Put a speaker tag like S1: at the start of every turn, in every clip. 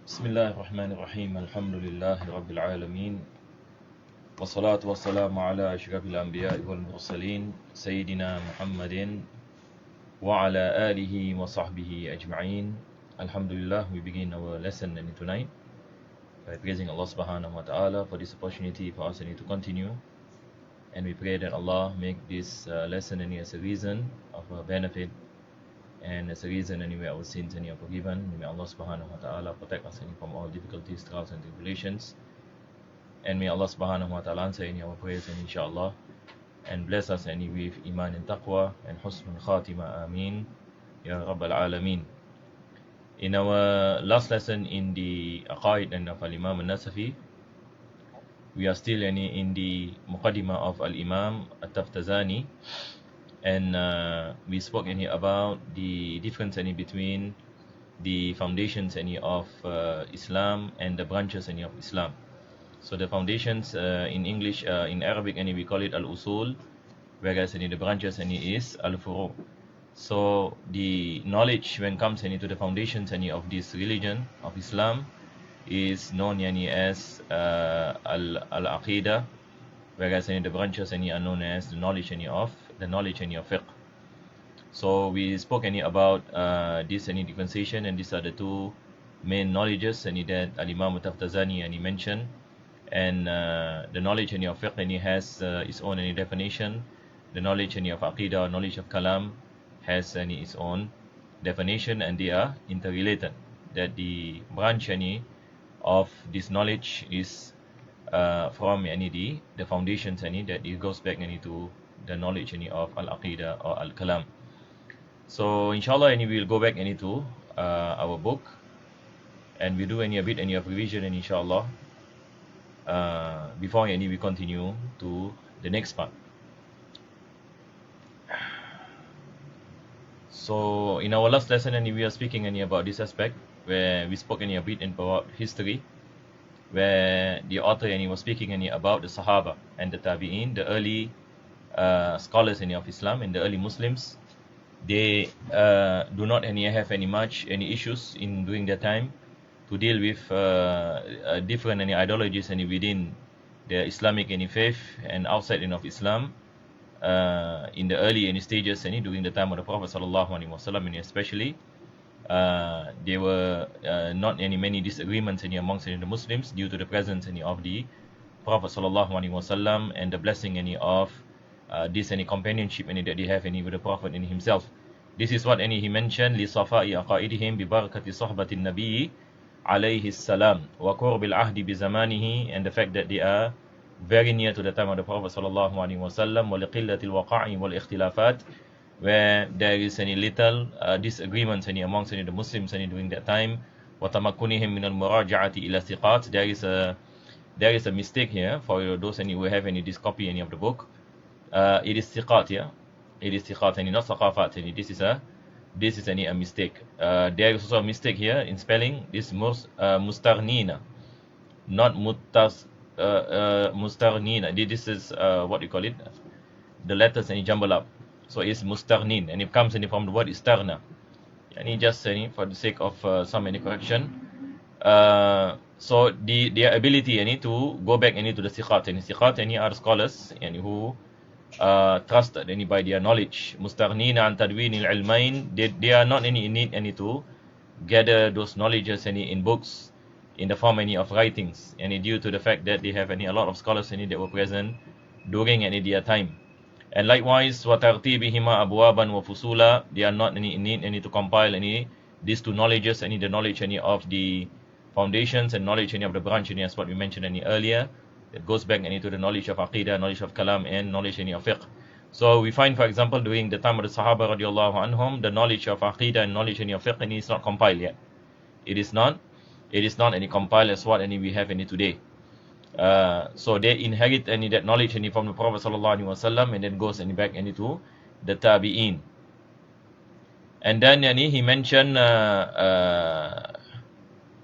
S1: بسم الله الرحمن الرحيم الحمد لله رب العالمين والصلاة والسلام على أشرف الأنبياء والمرسلين سيدنا محمد وعلى آله وصحبه أجمعين. Alhamdulillah, we begin our lesson tonight by praising Allah subhanahu wa ta'ala for this opportunity for us to continue, and we pray that Allah make this lesson as a reason of benefit and as a reason where our sins are forgiven. May Allah subhanahu wa ta'ala protect us from all difficulties, trials and tribulations, and may Allah subhanahu wa ta'ala answer our prayers inshallah, and bless us with iman and taqwa and husnul khatima, ameen ya rabbal alameen. In our last lesson in the Aqaid of Al-Imam Nasafiyyah, we are still in the muqaddimah of Al-Imam At-Taftazani, and we spoke about the difference between the foundations of Islam and the branches of Islam. So the foundations in English, in Arabic, we call it al-usul, whereas the branches is al-furu'. So the knowledge when it comes to the foundations of this religion of Islam is known as al-Aqeedah, whereas the branches are known as the knowledge of fiqh. So we spoke about this differentiation, and these are the two main knowledges that Al-Imam Taftazani mentioned. And the knowledge of fiqh has its own definition. The knowledge of Aqeedah, knowledge of Kalam, has its own definition, and they are interrelated. That the branch of this knowledge is from the foundations that it goes back to the knowledge of Al-Aqeedah or Al-Kalaam. So inshallah we will go back to our book, and we do a bit of revision inshallah before we continue to the next part. So in our last lesson we are speaking about this aspect, where we spoke a bit about history, where the author was speaking about the Sahaba and the Tabi'in, the early scholars of Islam and the early Muslims. They do not have any issues in during their time to deal with different ideologies within the Islamic faith and outside of Islam. In the early stages during the time of the Prophet sallallahu alaihi wasallam, especially there were not many disagreements amongst the Muslims due to the presence of the Prophet sallallahu alaihi wasallam and the blessing of this companionship that they have with the Prophet himself. This is what he mentioned: li safa'i aqaidihim bi barakati sohbati nabi alayhi salam wa qurbil ahdi bi zamanihi, and the fact that they are very near to the time of the Prophet sallallahu alaihi wasallam, wa liqillati al-waqa'i wal ikhtilafat, where there is little disagreements amongst the Muslims during that time. Wa tamakkunihim min al-muraja'ati ila thiqat. There is a mistake here for those who have this copy of the book. It is thiqat, yeah. It is thiqat not thaqafat. This is a mistake. There is also a mistake here in spelling. This mustarnina, not mustarnina. This is what you call it. The letters jumble up. So it's mustarnin, and it comes from the word istarna. And just for the sake of some correction. So their ability to go back to the thiqat. Thiqat are scholars who trusted by their knowledge. Mustaghnina an tadwin al-ilmain. They are not in need to gather those knowledges in books in the form of writings, and due to the fact that they have a lot of scholars that were present during their time. And likewise, wa tartibihima abwaban wa fusula. They are not in need to compile these two knowledges, the knowledge of the foundations and knowledge of the branch, as what we mentioned earlier. It goes back to the knowledge of Aqeedah, knowledge of Kalam, and knowledge of Fiqh. So we find, for example, during the time of the Sahaba radiallahu anhum, the knowledge of Aqeedah and knowledge of Fiqh is not compiled yet. It is not any compiled as what we have today. So they inherit that knowledge from the Prophet sallallahu alaihi wasallam, and then goes back to the Tabi'in. And then he mentioned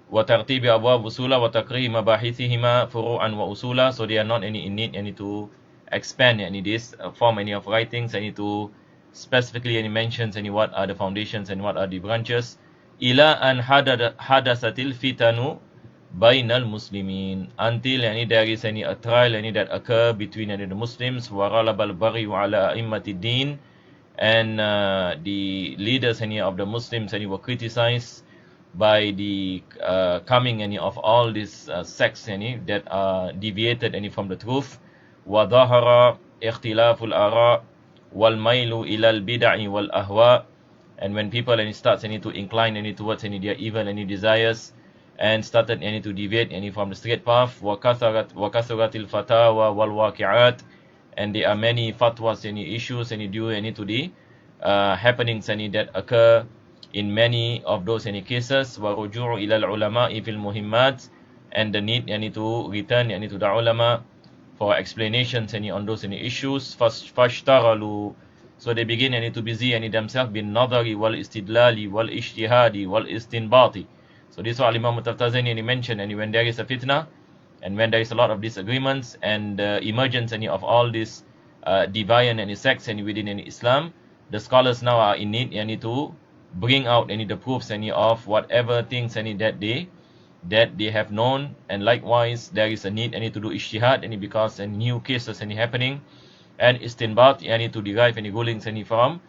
S1: وَتَرْتِيبِ أَبْوَابِ وُصُولًا وَتَقْرِيمَ مَبَاحِثِهِمَا فُرُوعًا وَأُصُولًا. So they are not in need to expand this form of writings, to specifically mentions what are the foundations and what are the branches. Ila an hadasatil fitanu بين المسلمين, until there is a trial that occur between the Muslims, وغلب البغي على أئمة الدين, and the leaders of the Muslims were criticized by the coming of all these sects that are deviated from the truth. وظهر اختلاف الآراء والميل إلى البدع والأهواء, and when people start to incline towards their evil desires, and started to deviate from the straight path. وكثرت الفتاوى والواقعات, and there are many fatwas issues due to the happenings that occur in many of those cases. وَرُجُوعُ إِلَى الْعُلَمَاءِ فِي الْمُهِمَّاتِ, and the need to return to the ulama for explanations on those issues. فَاشْتَغَلُوا, so they begin to busy themselves بِالنَّظَرِ وَالْإِسْتِدْلَالِ وَالْإِجْتِهَادِ وَالْإِسْتِنْبَاطِ. So this is what Imam Taftazani mentioned, and when there is a fitna, and when there is a lot of disagreements, and emergence of all these divine sects within Islam, the scholars now are in need to bring out the proofs of whatever things that they have known, and likewise there is a need to do ijtihad because new cases happening, and istinbat to derive rulings from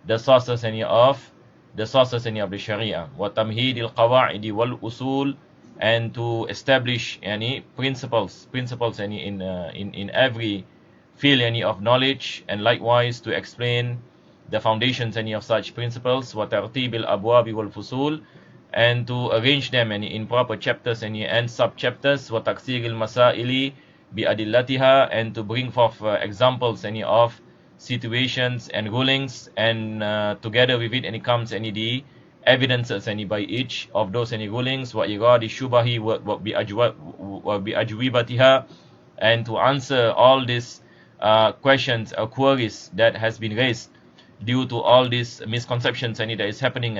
S1: the sources of the Sharia. وَتَمْهِيدِ الْقَوَاعِدِ وَالْأُصُولِ, and to establish principles in every field of knowledge, and likewise to explain the foundations of such principles. وَتَرْتِيبِ الْأَبْوَابِ وَالْفُصُولِ, and to arrange them in proper chapters and sub-chapters. وَتَقْسِيرِ الْمَسَائِلِ بِأَدِلَّتِهَا, and to bring forth examples of situations and rulings, and together with it comes the evidences by each of those rulings. وَإِرَادِ الشُّبَهِ وَبِأَجْوِبَتِهَا, and to answer all these questions or queries that has been raised due to all these misconceptions that is happening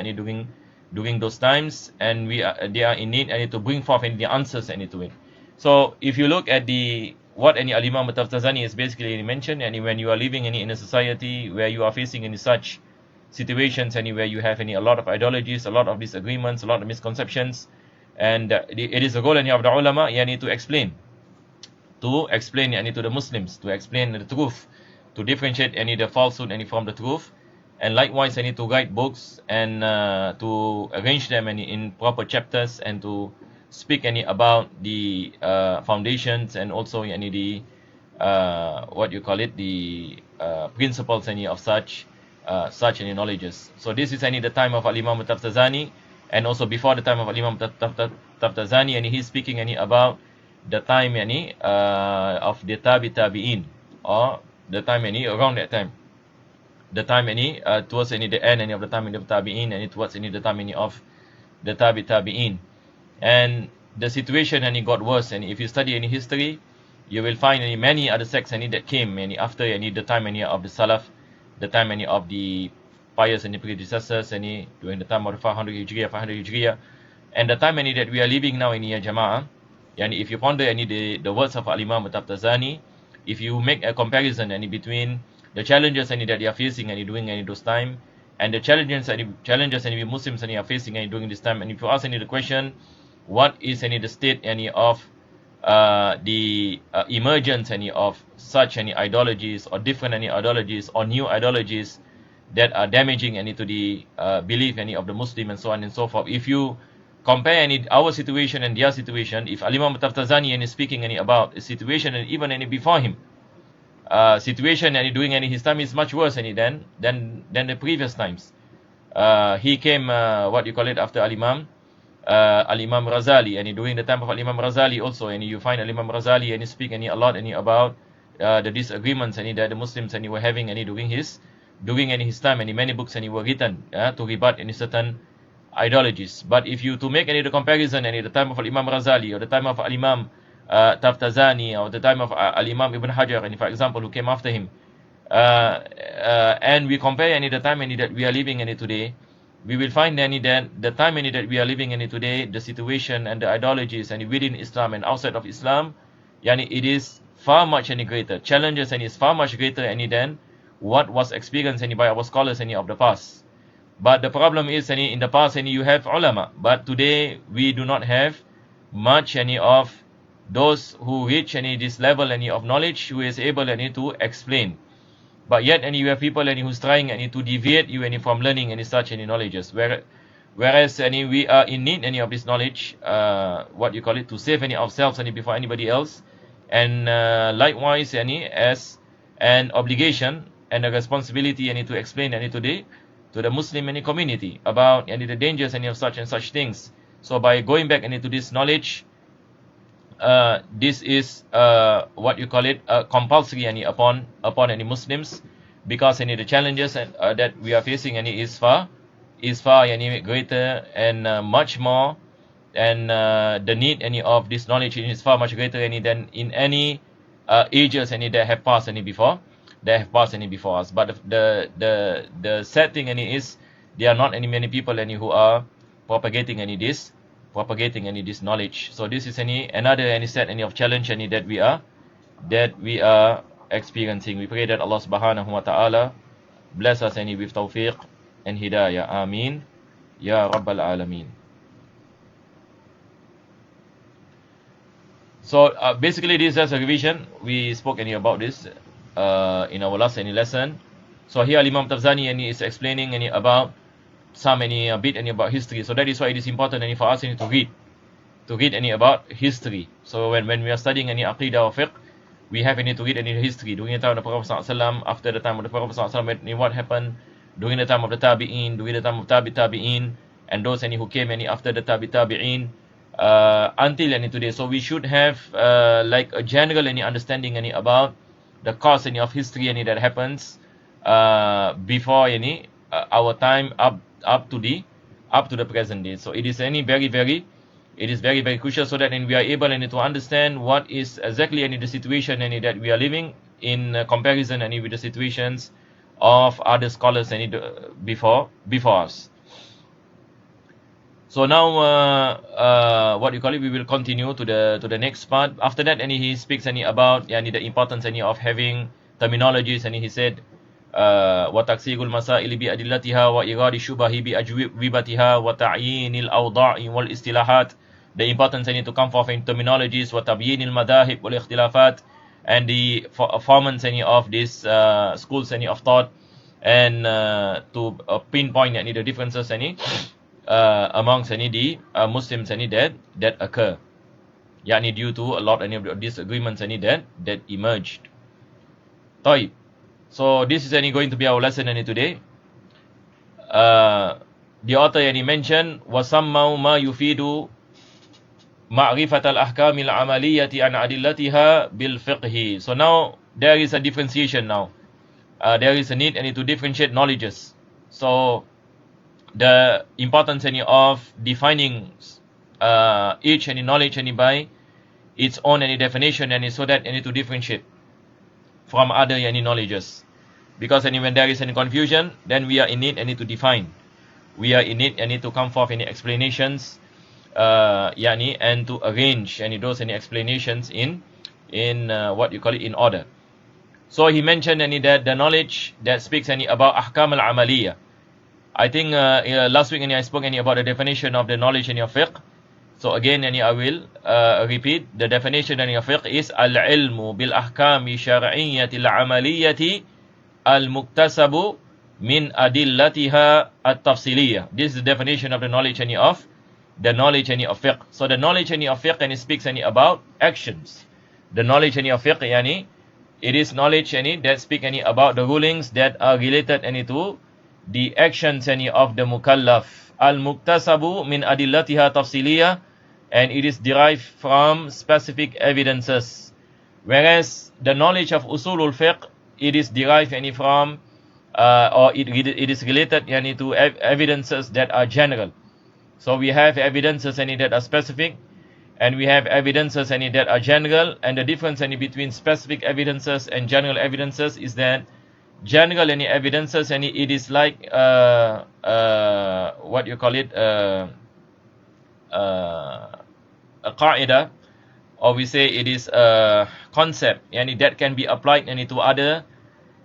S1: during those times, and they are in need to bring forth the answers to it. So if you look at what Al-Imam Taftazani is basically mentioned, and when you are living in a society where you are facing such situations, and where you have a lot of ideologies, a lot of disagreements, a lot of misconceptions, and it is the role of the ulama to explain to the Muslims, to explain the truth, to differentiate the falsehood from the truth, and likewise to write books, and to arrange them in proper chapters, and to speak about the foundations, and also the principles of such knowledges. So this is the time of Al-Imam Taftazani, and also before the time of Al-Imam Taftazani, and he's speaking about the time of the tabi'in, or the time around that time, the time towards the end of the time of the tabi'in, and towards the time of the tabi'in. And the situation got worse, and if you study any history, you will find many other sects that came after the time of the Salaf, the time of the pious and the predecessors, during the time of the 500 Hijriya, and the time that we are living now in Jama'ah. And if you ponder the words of Al-Imam Taftazani, if you make a comparison between the challenges that they are facing during those time, and the challenges Muslims are facing during this time, and if you ask the question, what is the state of the emergence of such ideologies, or different ideologies, or new ideologies that are damaging to the belief of the Muslim, and so on and so forth. If you compare our situation and their situation, if Al-Imam Taftazani is speaking about a situation, and even before him, situation during his time is much worse than the previous times. He came after Al-Imam Razali, and during the time of Al-Imam Razali also, and you find Al-Imam Razali and he speak a lot about the disagreements that the Muslims were having during his time, and many books were written to rebut certain ideologies. But if you to make the comparison the time of Al-Imam Razali, or the time of Al-Imam Taftazani, or the time of Al-Imam Ibn Hajar, and for example, who came after him, and we compare the time that we are living today, we will find that the time that we are living today, the situation and the ideologies within Islam and outside of Islam, it is far much greater. Challenges is far much greater than what was experienced by our scholars of the past. But the problem is in the past you have ulama, but today we do not have much any of those who reach any this level any of knowledge who is able any to explain. But yet any you have people any who's trying any to deviate you any from learning any such any knowledges. Whereas any we are in need any of this knowledge, what you call it, to save any ourselves any before anybody else, and likewise any as an obligation and a responsibility any to explain any to the Muslim any community about any the dangers any of such and such things. So by going back any to this knowledge, this is what you call it, compulsory any upon any Muslims, because any the challenges that we are facing any is far any greater and much more, and the need any of this knowledge is far much greater any than in any ages any that have passed any before us. But the sad thing any is there are not any many people any who are propagating any this knowledge. So this is any another any set any of challenge any that we are experiencing. We pray that Allah Subhanahu wa Ta'ala bless us any with tawfiq and hidayah. Ameen ya Rabbal Alameen. So basically this is a revision. We spoke any about this in our last any lesson. So here Imam Tafzani any is explaining any about some any a bit any about history. So that is why it is important any for us any to read any about history. So when we are studying any Aqeedah or Fiqh, we have any to read any history during the time of the Prophet ﷺ, after the time of the Prophet ﷺ, what happened during the time of the Tabi'in, during the time of Tabi'in, and those any who came any after the Tabi'in, until any today. So we should have like a general any understanding any about the course any of history any that happens before any our time up to the present day. So it is any very crucial, so that we are able any to understand what is exactly any the situation any that we are living in comparison any with the situations of other scholars any before us. So now what you call it, we will continue to the next part. After that any he speaks any about the importance any of having terminologies, and he said وتقصير المسائل بأدلتها وإيراد الشبه بأجوبتها وتعيين الأوضاع والاصطلاحات. The importance any to come forth in terminologies, وتبيين المذاهب والاختلافات, and the formance any of these schools any of thought, and to pinpoint any the differences any amongst any the Muslims any that occur, due to a lot any of the disagreements any that emerged. طيب. So this is any going to be our lesson any today. The author any mentioned وَسَمَّوْا مَا يُفِيدُ مَعْرِفَةَ الْأَحْكَامِ الْعَمَلِيَّةِ عَنْ عَدِلَّتِهَا بِالْفِقْهِ. So now there is a differentiation now. There is a need any to differentiate knowledges. So the importance any of defining each any knowledge any by its own any definition, and so that any to differentiate from other any knowledges. Because any when there is any confusion, then we are in need any to define. We are in need any to come forth any explanations, and to arrange any those any explanations in what you call it, in order. So he mentioned any that the knowledge that speaks any about Ahkaam al-Amaliyah. I think last week any I spoke any about the definition of the knowledge in your fiqh. So again any I will repeat the definition in your fiqh is al-ilmu bil ahkami syar'iyyati al-amaliyyati al-muktasabu min adillatiha at-tafsiliyah. This is the definition of the knowledge any of fiqh. So the knowledge any of fiqh and it speaks any about actions. The knowledge any of fiqh it is knowledge any that speak any about the rulings that are related any to the actions any of the mukallaf. Al-muktasabu min adillatiha tafsiliyah, and it is derived from specific evidences. Whereas the knowledge of Usool-ul-Fiqh, it is derived any from or it is related any to evidences that are general. So we have evidences any that are specific, and we have evidences any that are general. And the difference any between specific evidences and general evidences is that general any evidences any it is like what you call it, a qaida, or we say it is a concept that can be applied to other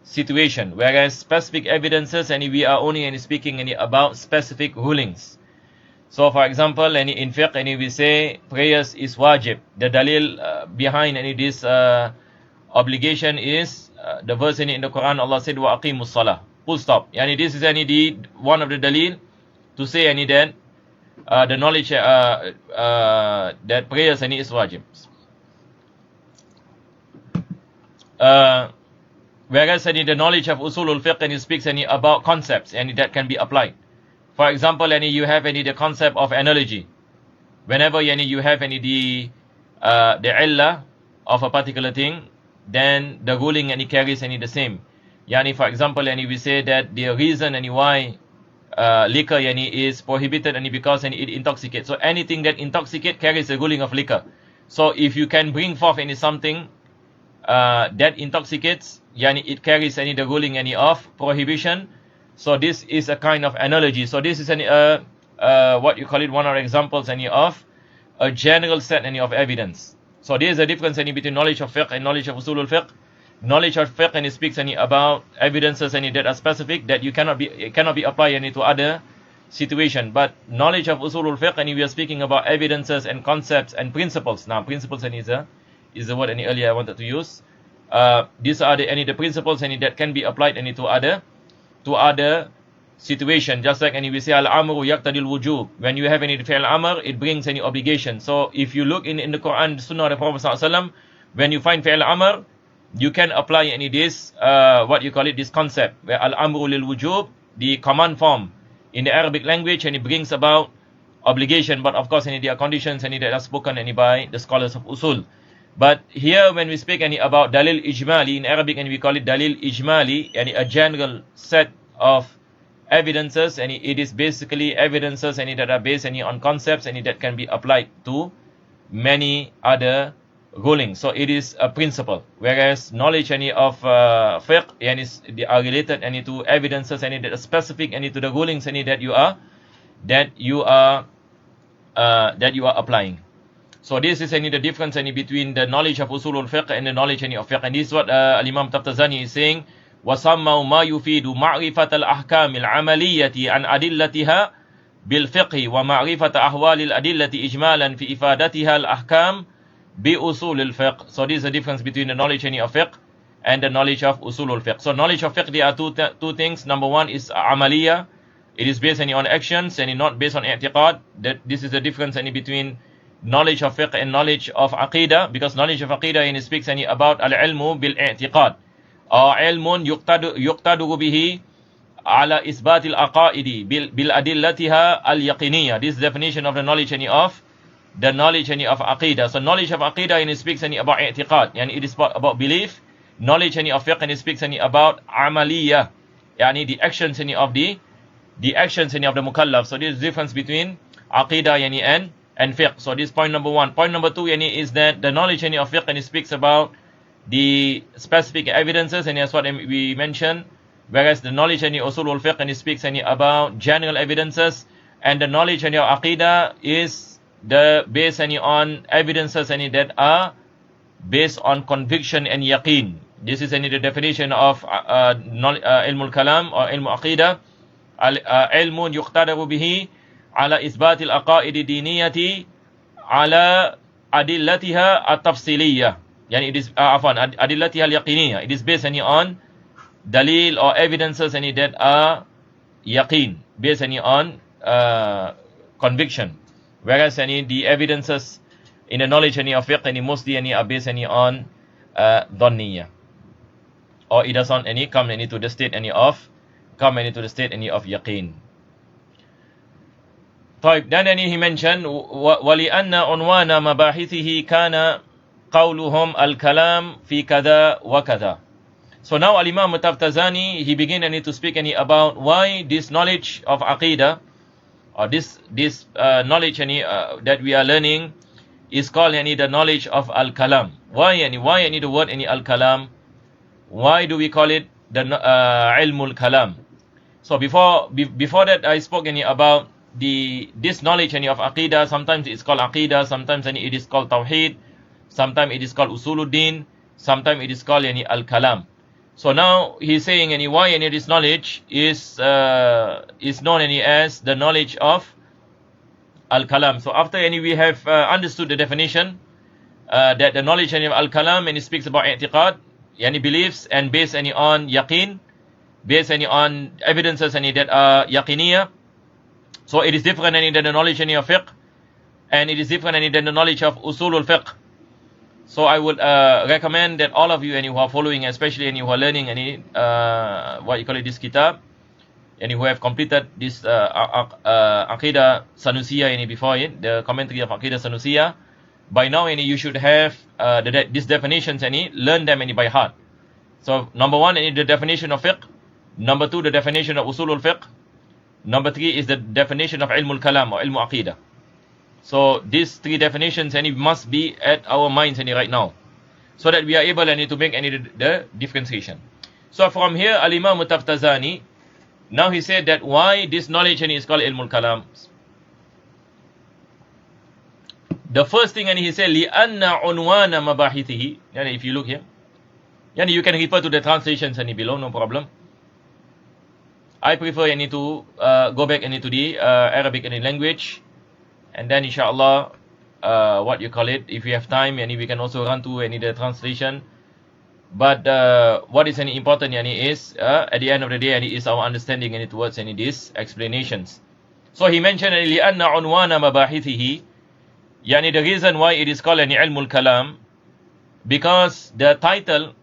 S1: situation. Whereas specific evidences we are only speaking about specific rulings. So for example, in fiqh, we say prayers is wajib. The dalil behind this obligation is the verse in the Quran. Allah said, "Wa aqimus salah." Full stop. This is the one of the dalil to say that the knowledge that prayers is wajib. Whereas the knowledge of Usool-ul-Fiqh and it speaks about concepts that can be applied. For example, you have the concept of analogy. Whenever you have the illah of a particular thing, then the ruling carries the same. For example, we say that the reason why liquor is prohibited because it intoxicates. So anything that intoxicates carries the ruling of liquor. So if you can bring forth something that intoxicates, it carries the ruling of prohibition. So this is a kind of analogy. So this is what you call it, one of the examples of a general set of evidence. So there is a difference between knowledge of fiqh and knowledge of usul-ul-fiqh. Knowledge of fiqh it speaks about evidences that are specific that it cannot be applied to other situation. But knowledge of usul-ul-fiqh we are speaking about evidences and concepts and principles. Now principles is the word earlier I wanted to use. These are the principles that can be applied to other situation. Just like we say al-amru yaqtadil wujub. When you have fi'l amr, it brings obligation. So if you look in the Quran, Sunnah of the Prophet ﷺ, when you find fi'l amr, you can apply this what you call it, this concept where al-amru lil wujub, the command form in the Arabic language, and it brings about obligation. But of course there are conditions that are spoken by the scholars of usul. But here when we speak about dalil ijmali in Arabic, we call it dalil ijmali, a general set of evidences, and it is basically evidences that are based on concepts that can be applied to many other rulings. So it is a principle. Whereas knowledge of fiqh they are related to evidences that are specific to the rulings that you are applying. So this is the difference between the knowledge of usul-ul-fiqh and the knowledge of fiqh. And this is what Al-Imam Taftazani is saying. وَسَمَّوْا مَا يُفِيدُ مَعْرِفَةَ الْأَحْكَامِ الْعَمَلِيَّةِ عَنْ أَدِلَّتِهَا بِالْفِقْهِ وَمَعْرِفَةَ أَحْوَالِ الْأَدِلَّةِ إِجْمَالًا فِي إِفَادَتِهَا الْأَحْكَامِ بِأُصُولِ الْفِقْهِ. So this is the difference between the knowledge of fiqh and the knowledge of usul-ul-fiqh. So knowledge of fiqh, there are two things. Number one is amaliyah. It is based on actions and not based on i'tiqad. This is the difference between knowledge of fiqh and knowledge of aqeedah, because knowledge of aqeedah speaks about al-ilmu bil-i'tiqad, or ilmun yuqtadu bihi ala isbat al-aqaa'idi bil-adillatiha al-yaqiniyah. This is the definition of the knowledge of aqeedah. So knowledge of aqeedah speaks about i'tiqad, it is about belief. Knowledge of fiqh speaks about amaliyah, the actions of the mukallaf. So this is the difference between aqeedah and fiqh. So this is point number one. Point number two is that the knowledge of fiqh speaks about the specific evidences, and that's what we mentioned. Whereas the knowledge of usul-ul-fiqh speaks about general evidences, and the knowledge of aqeedah is based on evidences that are based on conviction and yaqeen. This is the definition of Ilm-ul-Kalaam or Ilm-ul-Aqeedah. Ilmun yuqtadaru bihi ala isbatil aqaa'id diniyati ala adillatiha at-tafsiliyah. It is adillatiha al-yaqiniyah. It is based on dalil or evidences that are yaqeen, based on conviction. Whereas the evidences in the knowledge of fiqh mostly are based on dhanniyah, or it doesn't come into the state of yaqeen. طيب, then he mentioned وَلِأَنَّ عُنْوَانَ مَبَاحِثِهِ كَانَ قَوْلُهُمْ الْكَلَامِ فِي كَذَا وَكَذَا. So now Al-Imam Taftazani, he began to speak about why this knowledge of aqeedah, or this knowledge that we are learning is called the knowledge of Al-Kalaam. Why the word Al-Kalaam? Why do we call it the Ilm-ul-Kalaam? So before that I spoke about this knowledge of aqeedah. Sometimes it's called aqeedah, sometimes it is called Tawhid, sometimes it is called Usool-ul-Din, sometimes it is called Al-Kalaam. So now he's saying why this knowledge is known as the knowledge of Al-Kalaam. So after we have understood the definition, that the knowledge of Al-Kalaam, and it speaks about i'tiqad, beliefs, and based on yaqeen, based on evidences that are yaqeeniyah. So it is different than the knowledge of fiqh, and it is different than the knowledge of Usool-ul-Fiqh. So I would recommend that all of you who are following, especially who are learning this kitab, and who have completed this Aqeedah Sanusiyyah before it, the commentary of Aqeedah Sanusiyyah, by now you should have these definitions learn them by heart. So number one, the definition of fiqh. Number two, the definition of Usool-ul-Fiqh. Number three is the definition of Ilm-ul-Kalaam or Ilm-ul-Aqidah. So these three definitions must be at our minds right now, so that we are able to make the differentiation. So from here, Al-Imam Taftazani, now he said that why this knowledge is called Ilm-ul-Kalaam. The first thing he said, لِأَنَّ عُنْوَانَ مَبَاحِثِهِ. If you look here, you can refer to the translations below, no problem. I prefer to go back to the Arabic language, and then inshallah, if we have time, we can also run to the translation. But what is important is at the end of the day, is our understanding towards these explanations. So he mentioned لِأَنَّ عُنْوَانَ مَبَاحِثِهِ, the reason why it is called Ilm-ul-Kalaam, because the title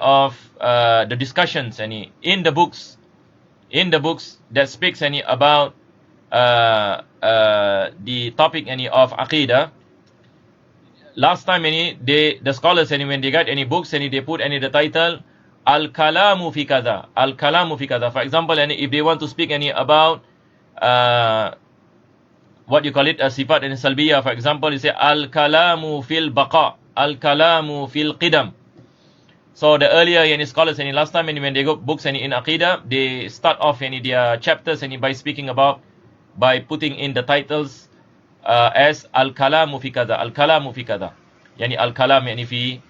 S1: of the discussions in the books that speaks about the topic of Aqeedah. Last time the scholars when they got any books they put the title Al-Kalaam fi kaza, Al-Kalaam fi kaza. For example, if they want to speak about sifat and salbiyah, for example, you say Al-Kalaamu fil baqa, Al-Kalaamu fil qidam. So the earlier scholars last time when they got books in Aqeedah, they start off their chapters by putting in the titles as Al-Kalaamu fi kaza, Al-Kalaamu fi kaza. Al-Kalaam fi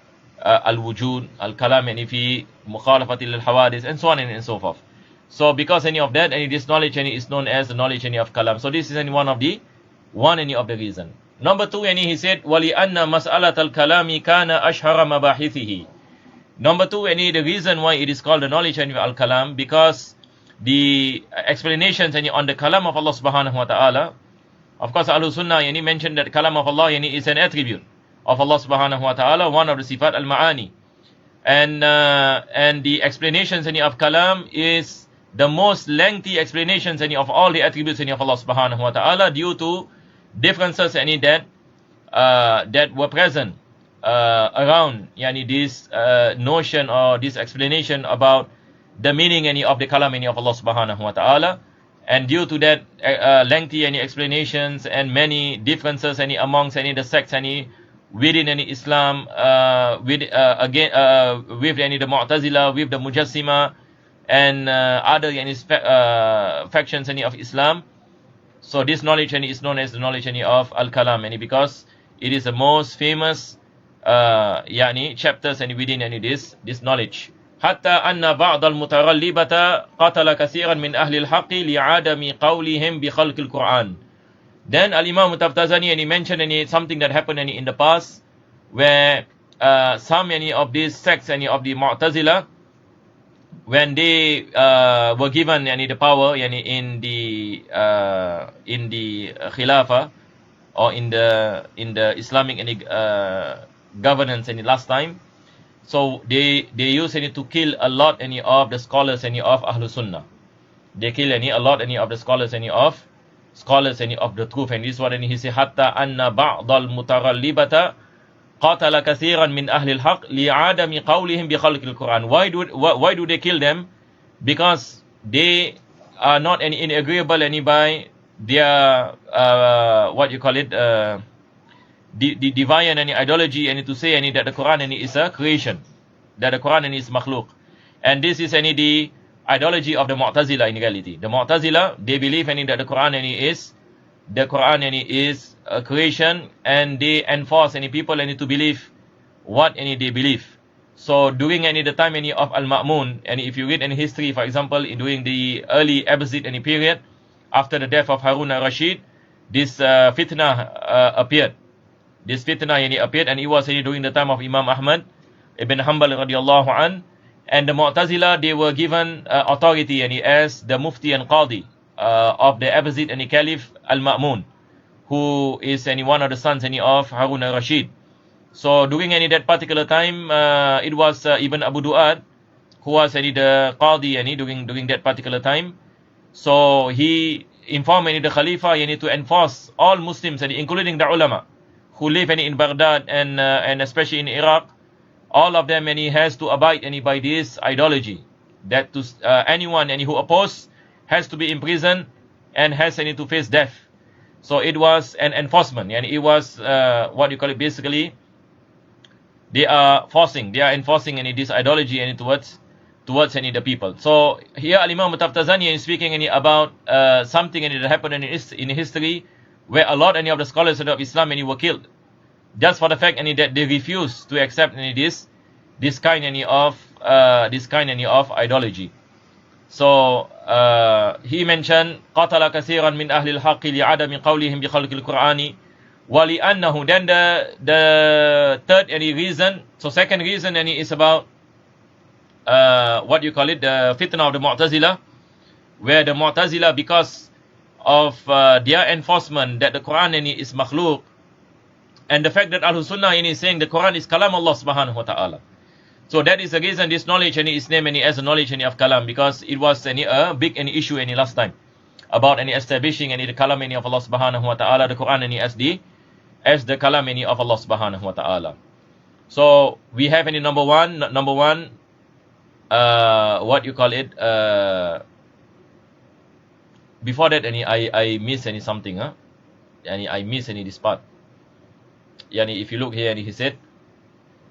S1: al-wujud, Al-Kalaam fi mukhalafati lil-hawadith, and so on and so forth. So because of that, this knowledge is known as the knowledge of Kalam. So this is one of the reason. Number two, he said, وَلِأَنَّ مَسْأَلَةَ الْكَلَامِ كَانَ أَشْهَرَ مَبَاحِثِهِ. Number two, the reason why it is called the knowledge of Al-Kalaam, because the explanations on the Kalam of Allah subhanahu wa ta'ala, of course, Ahl-Sunnah mentioned that Kalam of Allah is an attribute of Allah subhanahu wa ta'ala, one of the sifat al-ma'ani. And the explanations of Kalam is the most lengthy explanations of all the attributes of Allah subhanahu wa ta'ala, due to differences that were present around this notion or this explanation about the meaning of the Kalam of Allah subhanahu wa ta'ala. And due to that lengthy explanations and many differences amongst the sects within Islam, with the Mu'tazilah, with the Mujassima, and other factions of Islam. So this knowledge is known as the knowledge of Al-Kalaam, because it is the most famous chapters within this knowledge. حتى أن بعض المتغلبة قتل كثيرا من أهل الحق لعدم قولهم بخلق القرآن. Then Al-Imam Taftazani mentioned something that happened in the past, where some of these sects of the Mu'tazilah, when they were given the power in the Khilafah, or in the Islamic governance last time, so they used to kill a lot of the scholars of Ahl-Sunnah. They kill a lot of the scholars of the truth. And this is what he said, حتى أن بعض المتغلبة قاتل كثيرا من أهل الحق لعدم قولهم بخلق القرآن. Why do they kill them? Because they are not agreeable by their the divine ideology, to say that the Quran is a creation, that the Quran is makhluk. And this is the ideology of the Mu'tazilah in reality. The Mu'tazilah, they believe that the Quran is a creation, and they enforce people to believe what they believe. So during the time of Al-Ma'mun, and if you read any history, for example, during the early Abbasid period, after the death of Harun al-Rashid, this fitnah appeared. This fitnah appeared, and it was during the time of Imam Ahmad ibn Hanbal radiallahu an, and the Mu'tazila, they were given authority as the Mufti and Qadi of the Abbasid and Caliph Al-Ma'mun, who is one of the sons of Harun al-Rashid. So during that particular time, it was Ibn Abu Du'ad who was the Qadi during that particular time. So he informed the Khalifa to enforce all Muslims, including the ulama who live in Baghdad and especially in Iraq. All of them has to abide by this ideology, that to anyone who opposes has to be imprisoned and has to face death. So it was an enforcement, and it was what you call it, basically they are enforcing this ideology towards the people. So here Al-Imam Taftazani is speaking about something that happened in history, where a lot of the scholars of Islam were killed just for the fact that they refused to accept this kind of ideology. So he mentioned قَتَلَ كَثِيرًا مِنْ أَهْلِ الْحَقِّ لِعَدَمِ قَوْلِهِمْ بِخَلْقِ الْقُرْآنِ وَلِأَنَّهُ. Then the third reason, so second reason is about what you call it, the fitna of the Mu'tazila, where the Mu'tazila, because of their enforcement that the Qur'an is makhluk, and the fact that Ahl-Sunnah is saying the Qur'an is Kalam Allah subhanahu wa ta'ala. So that is the reason this knowledge is named as a knowledge of Kalam, because it was a big issue last time about establishing the Kalam of Allah subhanahu wa ta'ala, the Qur'an as the Kalam of Allah subhanahu wa ta'ala. So we have number one, what you call it, before that I miss something, I miss this part. If you look here, he said,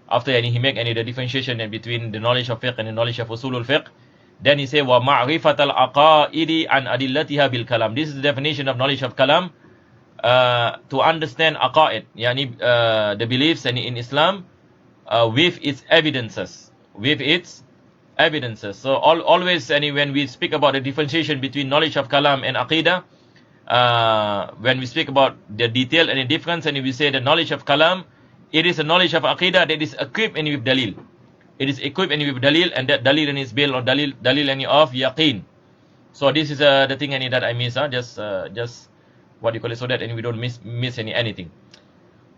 S1: after he make the differentiation between the knowledge of fiqh and the knowledge of Usool-ul-Fiqh, then he say, وَمَعْرِفَةَ الْأَقَائِدِ عَنْ أَدِلَّتِهَا بِالْكَلَامِ. This is the definition of knowledge of Kalam, to understand Aqaa'id, the beliefs in Islam, with its evidences. So always when we speak about the differentiation between knowledge of Kalam and Aqeedah, when we speak about the detail and the difference, and we say the knowledge of Kalam, it is a knowledge of Aqeedah that is equipped with dalil. It is equipped with dalil, and that dalil is built on dalil of yaqeen. So this is the thing that I miss, just what you call it, so that we don't miss anything.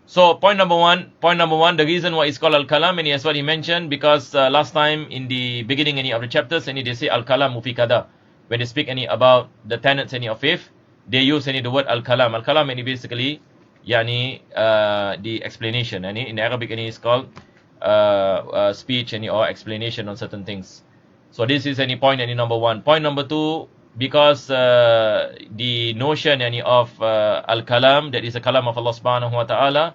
S1: So point number one, the reason why it's called Al-Kalaam, and that's what he mentioned, because last time in the beginning of the chapters, they say Al-Kalaam fi kada. When they speak about the tenets of faith, they use the word Al-Kalaam. Al-Kalaam basically the explanation, in Arabic is called speech or explanation on certain things. So this is point number one. Point number two, because the notion of Al-Kalaam, that is a Kalam of Allah subhanahu wa ta'ala,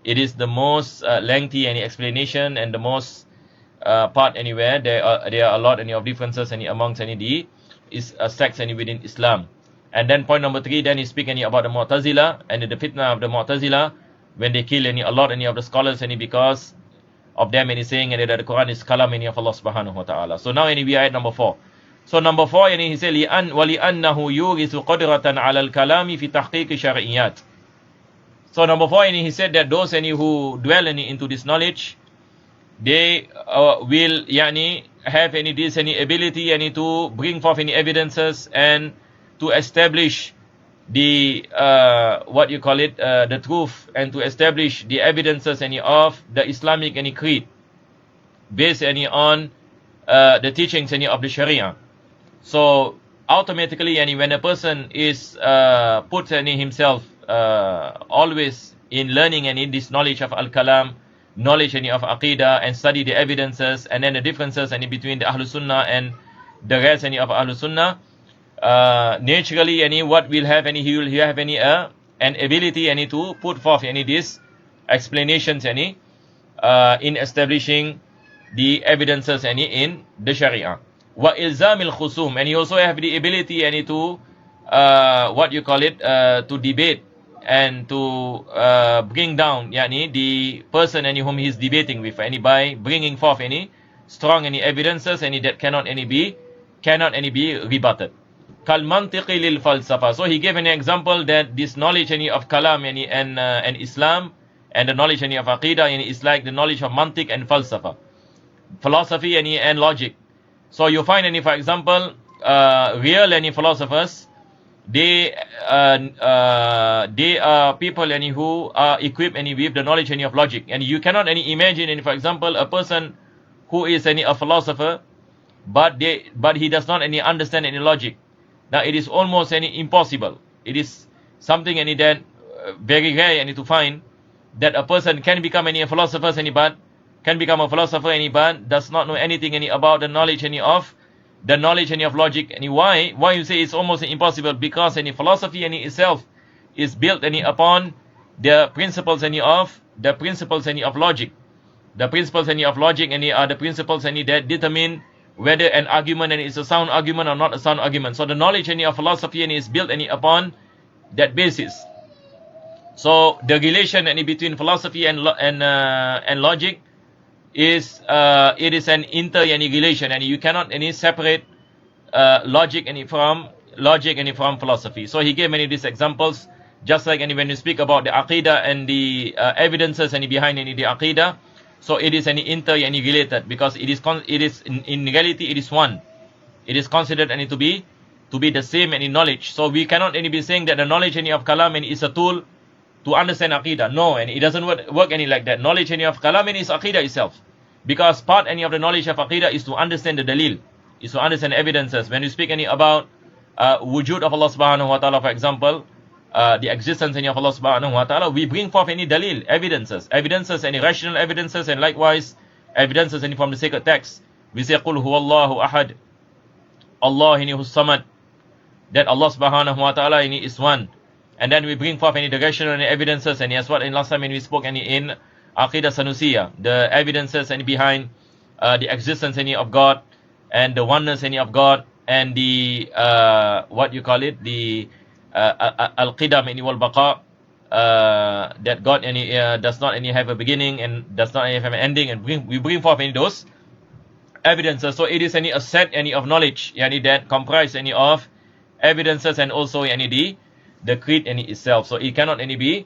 S1: it is the most lengthy explanation, and the most part anywhere. There are a lot of differences amongst the sects within Islam. And then point number three, then he's speaking about the Mu'tazila and the fitna of the Mu'tazila, when they kill a lot of the scholars because of them saying that the Quran is Kalam of Allah subhanahu wa ta'ala. So now we are at number 4. So number 4, he said, وَلِأَنَّهُ يُورِثُ قَدْرَةً عَلَى الْكَلَامِ فِي تَحْقِيقِ شَرْعِيَّاتِ. So number 4, he said that those who dwell into this knowledge, they will have this ability to bring forth any evidences and to establish the what you call it, the truth, and to establish the evidences of the Islamic creed based on the teachings of the Sharia. So automatically when a person is put himself always in learning and in this knowledge of Al-Kalaam, knowledge of Aqeedah, and study the evidences and then the differences between the Ahl-Sunnah and the rest of Ahl-Sunnah, naturally what will have he will have an ability to put forth these explanations in establishing the evidences in the Sharia. Wa ilzamil khusum, and he also have the ability to what you call it, to debate and to bring down the person whom he is debating with, by bringing forth strong evidences that cannot be rebutted. kal mantiqi lil falsafa. So he gave an example that this knowledge of kalam and Islam and the knowledge of Aqeedah is like the knowledge of mantiq and falsafa, philosophy and logic. So you find for example, real philosophers, they are people who are equipped with the knowledge of logic. And you cannot imagine for example, a person who is a philosopher, but he does not understand any logic. Now it is almost impossible. It is something that very rare to find that a person can become a philosopher but does not know anything about the knowledge of logic. And why you say it's almost impossible? Because philosophy itself is built upon the principles of logic. The principles of logic are the principles that determine whether an argument is a sound argument or not a sound argument. So the knowledge of philosophy is built upon that basis. So the relation between philosophy and logic is it is an inter-relation, and you cannot separate logic from philosophy. So he gave many of these examples, just like when you speak about the Aqeedah and the evidences behind the Aqeedah. So it is interrelated, because it is in reality it is one. It is considered to be the same in knowledge. So we cannot be saying that the knowledge of Kalam is a tool to understand Aqeedah. No, and it doesn't work like that. Knowledge of Kalam is Aqeedah itself, because part of the knowledge of Aqeedah is to understand the dalil, is to understand evidences. When you speak about wujud of Allah subhanahu wa ta'ala, for example, the existence of Allah subhanahu wa ta'ala, we bring forth dalil, evidences and rational evidences, and likewise evidences from the sacred text. We say qul huwallahu ahad, Allah who's samad, that Allah subhanahu wa ta'ala is one. And then we bring forth the rational evidences, and that's what in last time when we spoke in Aqeedah Sanusiyyah, the evidences behind the existence of God and the oneness of God, and the what you call it, the Al-Qidam wal-Baqa, that God does not have a beginning and does not have an ending, and we bring forth those evidences. So it is a set of knowledge that comprise of evidences, and also the creed itself. So it cannot be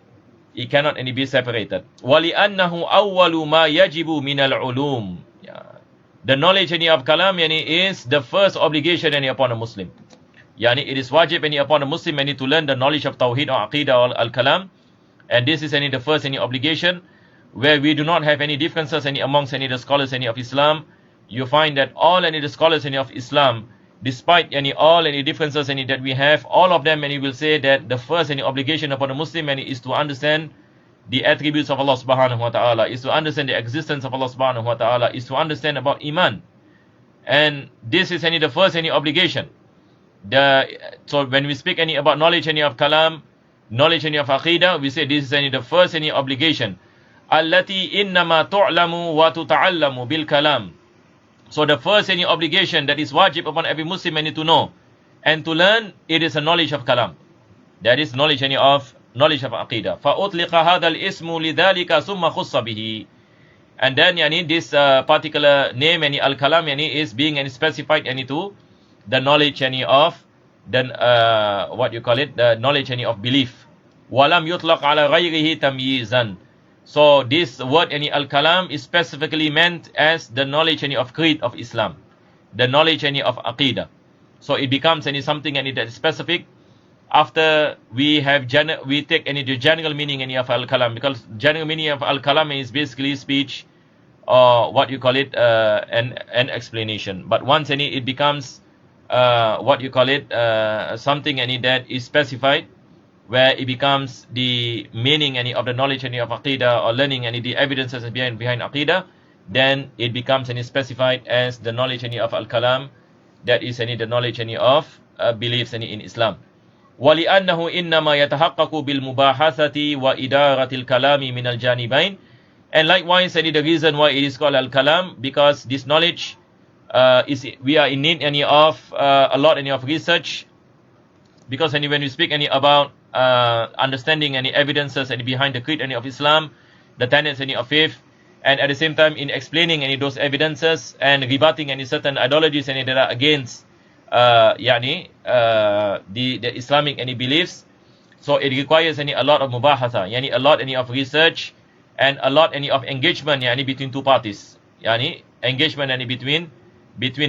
S1: separated. وَلِأَنَّهُ أَوَّلُ مَا يَجِبُ مِنَ الْعُلُومِ. The knowledge of Kalam is the first obligation upon a Muslim. It is wajib upon a Muslim to learn the knowledge of Tawhid or Aqeedah or Al-Kalaam. And this is the first obligation, where we do not have any differences amongst the scholars of Islam. You find that all the scholars of Islam, despite all differences that we have, all of them will say that the first obligation upon a Muslim is to understand the attributes of Allah subhanahu wa ta'ala, is to understand the existence of Allah subhanahu wa ta'ala, is to understand about Iman. And this is the first obligation. So when we speak about knowledge of Kalam, knowledge of Aqeedah, we say this is the first obligation. Allati innama tu'lamu wa tuta'allamu bil Kalam. So the first obligation that is wajib upon every Muslim to know and to learn, it is a knowledge of Kalam. That is knowledge of Aqeedah. فَأُطْلِقَ هَذَا الْإِسْمُ لِذَلِكَ ثُمَّ خُصَّ بِهِ. And then this particular name Al-Kalaam is being specified to the knowledge of what you call it, the knowledge of belief. وَلَمْ يُطْلَقْ عَلَى غَيْرِهِ تَمْيِيزًا. So this word Al-Kalaam is specifically meant as the knowledge of creed of Islam, the knowledge of Aqeedah. So it becomes something that is specific after we take the general meaning of Al-Kalaam, because general meaning of Al-Kalaam is basically speech, or what you call it, an explanation. But once it becomes what you call it, something that is specified, where it becomes the meaning of the knowledge of Aqeedah, or learning the evidences behind Aqeedah, then it becomes specified as the knowledge of Al-Kalaam, that is the knowledge of beliefs in Islam. وَلِأَنَّهُ إِنَّمَا يَتَحَقَّقُ بِالْمُبَاحَثَةِ وَإِدَارَةِ الْكَلَامِ مِنَ الْجَانِبَيْنِ. And likewise, the reason why it is called Al-Kalaam, because this knowledge we are in need of a lot of research, because when we speak about understanding evidences behind the creed of Islam, the tenets of faith, and at the same time in explaining those evidences and rebutting certain ideologies that are against the Islamic any beliefs. So it requires any a lot of mubahatha, yani a lot any of research and a lot any of engagement yani between two parties. Yani engagement any between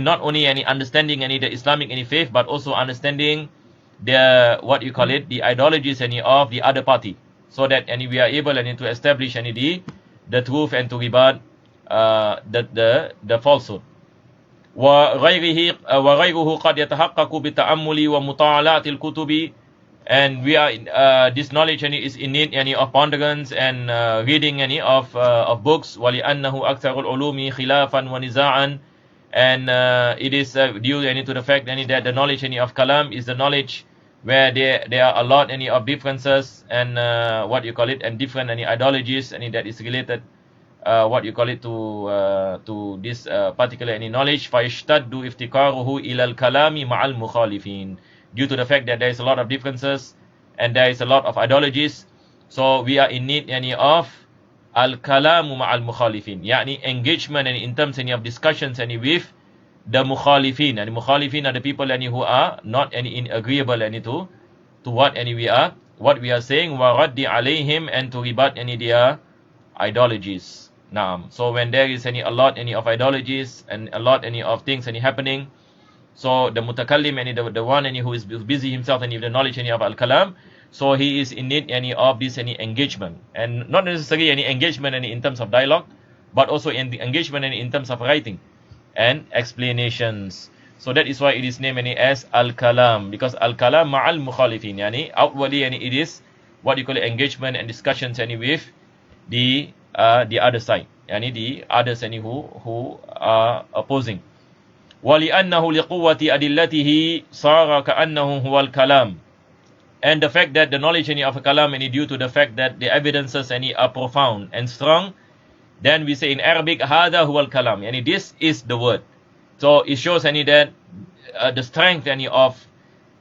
S1: not only any understanding any the Islamic any faith, but also understanding the what you call it, the ideologies any of the other party, so that any we are able any to establish any the truth and to rebut the falsehood. وغيره قد يتحقق بالتأمل ومطالعة الكتب, and we are this knowledge any is innate any of ponderance and reading any of books. ولأنه أكثر العلوم خلافا ونزاعا, and it is due any to the fact any that the knowledge any of Kalam is the knowledge where there are a lot any of differences and what you call it, and different any ideologies any that is related what you call it to this particular any knowledge. فَيَشْتَدُّ إِفْتِقَارُهُ إِلَى الْكَلَامِ مَعَ الْمُخَالِفِينَ, due to the fact that there is a lot of differences and there is a lot of ideologies, so we are in need any of al-kalamu ma'al mukhalifin, yani engagement and in terms any of discussions any with the mukhalifin. And the mukhalifin are the people any who are not any in agreeable any to what any we are saying, wa raddi alayhim, and to rebut any their ideologies. Naam. So when there is any a lot any of ideologies and a lot any of things any happening, so the mutakallim any the one any who is busy himself any with the knowledge any of al-kalam, so he is in need any of this any engagement, and not necessarily any engagement any in terms of dialogue, but also in the engagement any in terms of writing and explanations. So that is why it is named any as al-kalam, because al-kalam ma'al mukhalifin, yani outwardly any it is what you call it, engagement and discussions any with the other side, yani the others any who are opposing. وَلِأَنَّهُ لِقُوَّةِ أَدِلَّتِهِ صَارَ كَأَنَّهُ هُوَ الْكَلَامِ, and the fact that the knowledge any of a kalam any due to the fact that the evidences any are profound and strong, then we say in Arabic هذا هو الكلام, yani this is the word. So it shows any that the strength any of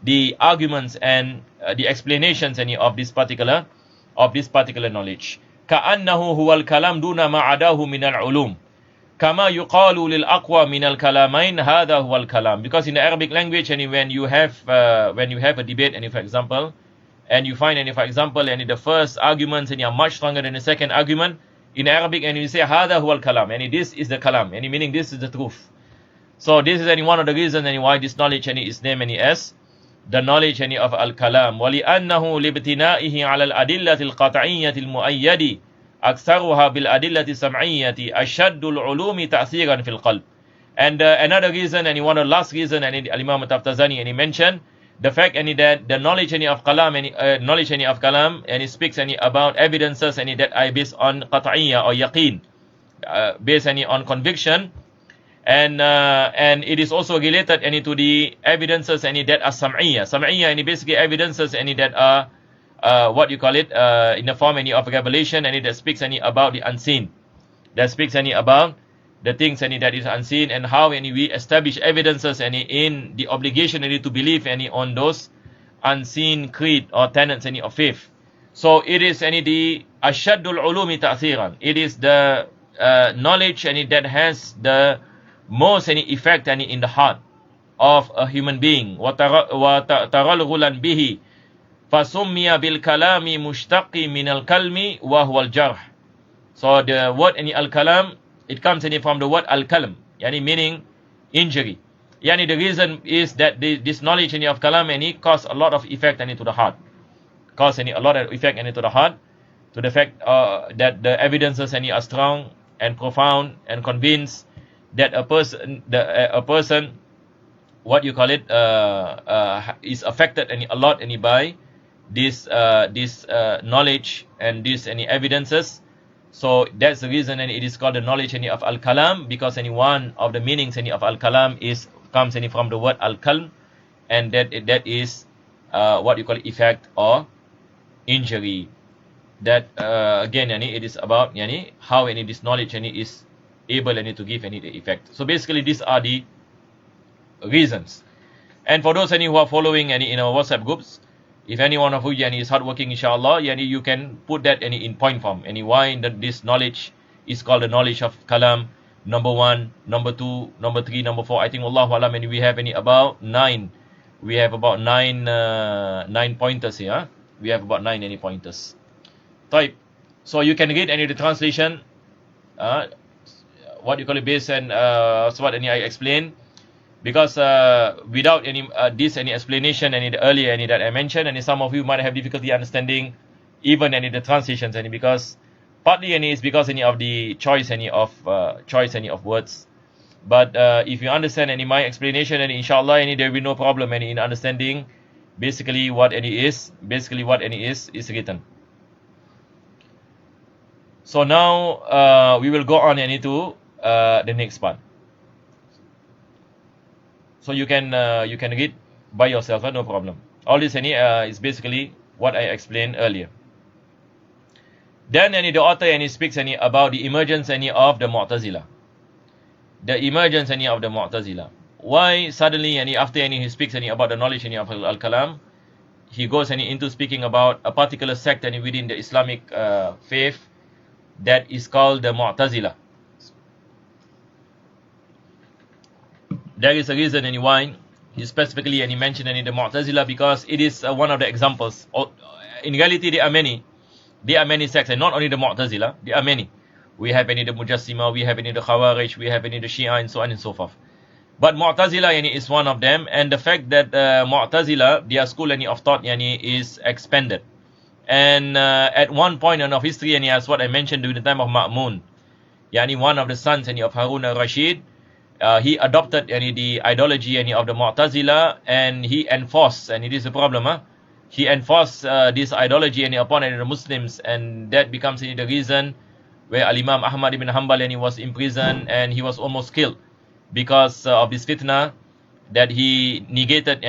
S1: the arguments and the explanations any of this particular knowledge. كأنه هو الكلام دون ما عداه من العلوم كما يقال للأقوى من الكلامين هذا هو الكلام. Because in the Arabic language, and when you have a debate, and for example, and you find, and for example, and the first arguments and are much stronger than the second argument in Arabic, and you say هذا هو الكلام, and this is the kalam, and meaning this is the truth. So this is any one of the reasons and why this knowledge and is named as the knowledge and of al-kalam. وَلِأَنَّهُ لِابْتِنَائِهِ عَلَى الْأَدِلَّةِ الْقَطْعِيَّةِ الْمُؤَيَّدِ أكثرها بالأدلة السمعية أشد العلوم تأثيرا في القلب. And another reason, and one of the last reason, and Al-Imam Taftazani, and he mentioned the fact and that the knowledge and of Kalam, and knowledge and of Kalam, and he speaks and about evidences and that are based on qat'iyya or yaqeen, based and on conviction, and it is also related and to the evidences and that are sam'iyya, and basically evidences and that are what you call it, in the form any of revelation, and that speaks any about the unseen, that speaks any about the things any that is unseen, and how any we establish evidences any in the obligation any to believe any on those unseen creed or tenets any of faith. So it is any the ashaddul ulumi ta'thiran, it is the knowledge any that has the most any effect any in the heart of a human being. wa taralghulan bihi فَسُمِّيَ بِالْكَلَامِ مُشْتَقِ مِنَ الْكَلْمِ وَهُوَ الْجَرْحِ. So the word any al-kalam, it comes any from the word al-kalam, yani meaning injury. Yani the reason is that this knowledge any of kalam any cause a lot of effect any to the heart, cause any a lot of effect any to the heart, to the fact that the evidences any are strong and profound, and convinced that a person what you call it is affected any a lot any by this knowledge and this any evidences. So that's the reason, and it is called the knowledge any of al-kalam, because any one of the meanings any of al-kalam comes any from the word al-kalm, and that is what you call effect or injury. That again yani it is about yani how any this knowledge any is able any to give any the effect. So basically these are the reasons. And for those any who are following any in our WhatsApp groups, if any one of you yani is hardworking, inshallah, yani you can put that any in point form, any why that this knowledge is called the knowledge of kalam, number 1, number 2, number 3, number 4. I think Wallahu Alam, and we have about 9. We have about 9 pointers here. We have about 9 pointers. Type. So you can read any of the translation, what you call it, based on so what I explained, because without any explanation earlier that I mentioned, and some of you might have difficulty understanding even the translations, because partly is because of the choice of words. But if you understand my explanation, and inshallah there will be no problem in understanding basically what is written. So now we will go on to the next part. So you can read by yourself, no problem. All this is basically what I explained earlier. Then the author speaks about the emergence of the Mu'tazilah. The emergence of the Mu'tazilah. Why suddenly after he speaks about the knowledge of Al-Kalaam, he goes into speaking about a particular sect within the Islamic faith that is called the Mu'tazilah. There is a reason why he specifically mentioned the Mu'tazilah, because it is one of the examples. In reality, there are many. There are many sects, and not only the Mu'tazilah, there are many. We have the Mujassima, we have the Khawarij, we have the Shia, and so on and so forth. But Mu'tazilah is one of them, and the fact that Mu'tazilah, their school of thought is expanded. And at one point of history, as what I mentioned during the time of Ma'mun, one of the sons of Harun al-Rashid, he adopted the ideology of the Mu'tazilah, and he enforced, and it is a problem, he enforced this ideology upon the Muslims, and that becomes the reason where Al-Imam Ahmad ibn Hanbal was imprisoned, and he was almost killed because of this fitna, that he negated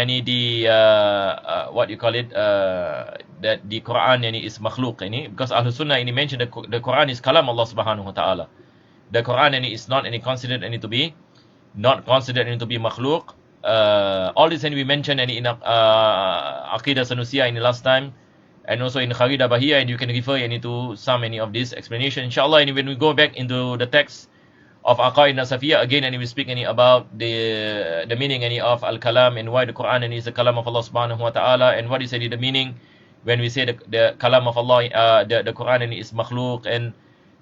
S1: what you call it, that the Qur'an is makhluk, because Ahl-Sunnah mentioned the Qur'an is Kalam Allah subhanahu wa ta'ala. The Qur'an is not considered to be makhluk. All this we mentioned in Aqeedah Sanusiyyah in the last time, and also in Aqeedah Bahiyah, and you can refer to some of this explanation, inshallah. And when we go back into the text of Aqaid Nasafiyyah again, and we speak about the meaning of Al-Kalaam, and why the Qur'an is the Kalam of Allah subhanahu wa ta'ala, and what is the meaning when we say the Kalam of Allah, the Qur'an is makhluk, and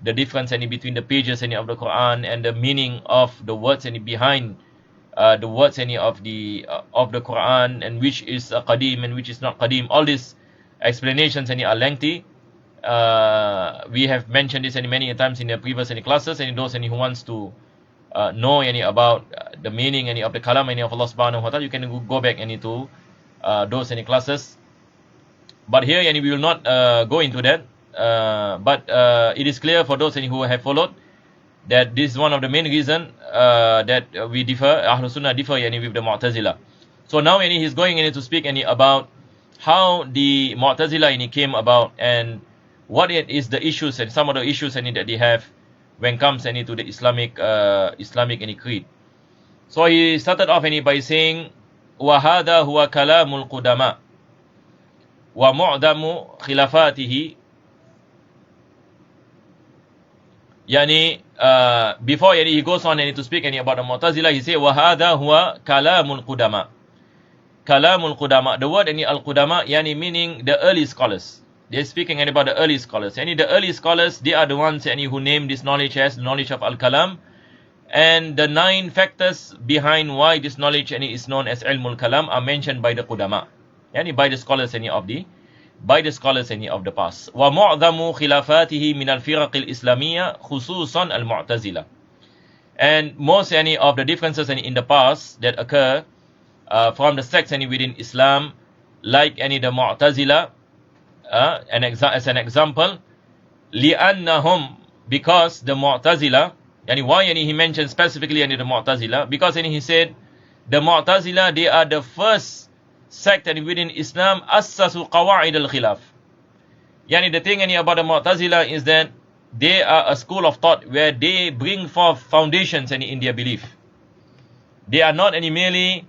S1: the difference between the pages of the Qur'an, and the meaning of the words behind the words of the Qur'an, and which is qadim and which is not qadim. All these explanations are lengthy. We have mentioned this many times in the previous classes, and those who wants to know about the meaning of the Kalam of Allah subhanahu wa ta'ala, you can go back to those classes. But here we will not go into that. But it is clear for those who have followed that this is one of the main reasons that we differ, Ahl-Sunnah differ with the Mu'tazilah. So now he is going to speak about how the Mu'tazilah came about, and what is the issues, and some of the issues that they have when it comes to the Islamic creed. So he started off by saying, وَهَذَا هُوَ كَلَامُ الْقُدَمَاءِ وَمُعْدَمُ خِلَافَاتِهِ. Before he goes on to speak about the Mu'tazilah, he says, وَهَذَا هُوَ كَلَامُ الْقُدَمَاءِ. Kalamul Qudama. The word Al-Qudama, meaning the early scholars. They're speaking about the early scholars. The early scholars, they are the ones who name this knowledge as knowledge of Al-Kalaam. And the 9 factors behind why this knowledge is known as Ilm-ul-Kalaam are mentioned by the Qudama. By the scholars of the past. وَمُعْظَمُ خِلَافَاتِهِ مِنَ الْفِرَقِ الْإِسْلَامِيَّةِ خُصُوصًا الْمُعْتَزِلَةِ. And most of the differences in the past that occur from the sects within Islam, like the Mu'tazilah, as an example, لِأَنَّهُمْ, because the Mu'tazilah, why he mentioned specifically the Mu'tazilah, because he said the Mu'tazilah, they are the first sect within Islam, أَسَّسُ قَوَاعِدَ الْخِلَافِ. The thing about the Mu'tazilah is that they are a school of thought where they bring forth foundations in their belief. They are not merely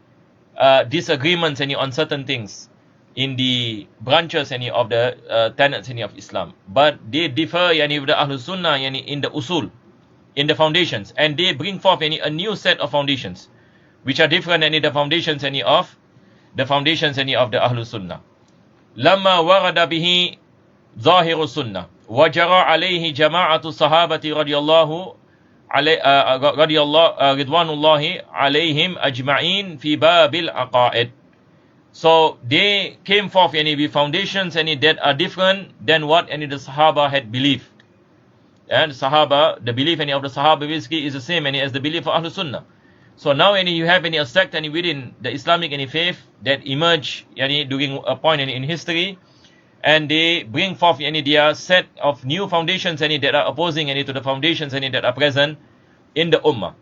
S1: disagreements on certain things in the branches of the tenets of Islam, but they differ with the Ahl-Sunnah in the Usool. in the foundations, and they bring forth a new set of foundations, which are different than the foundations of the Ahlul Sunnah. لما ورد به ظاهر السنة وجرى عليه جماعة الصحابة رضي الله رضوان الله عليهم أجمعين في باب العقائد. So they came forth with foundations that are different than what the Sahaba had believed. And Sahaba, the belief of the Sahaba basically is the same as the belief of Ahlul Sunnah. So now you have a sect within the Islamic faith that emerge during a point in history, and they bring forth their set of new foundations that are opposing to the foundations that are present in the Ummah.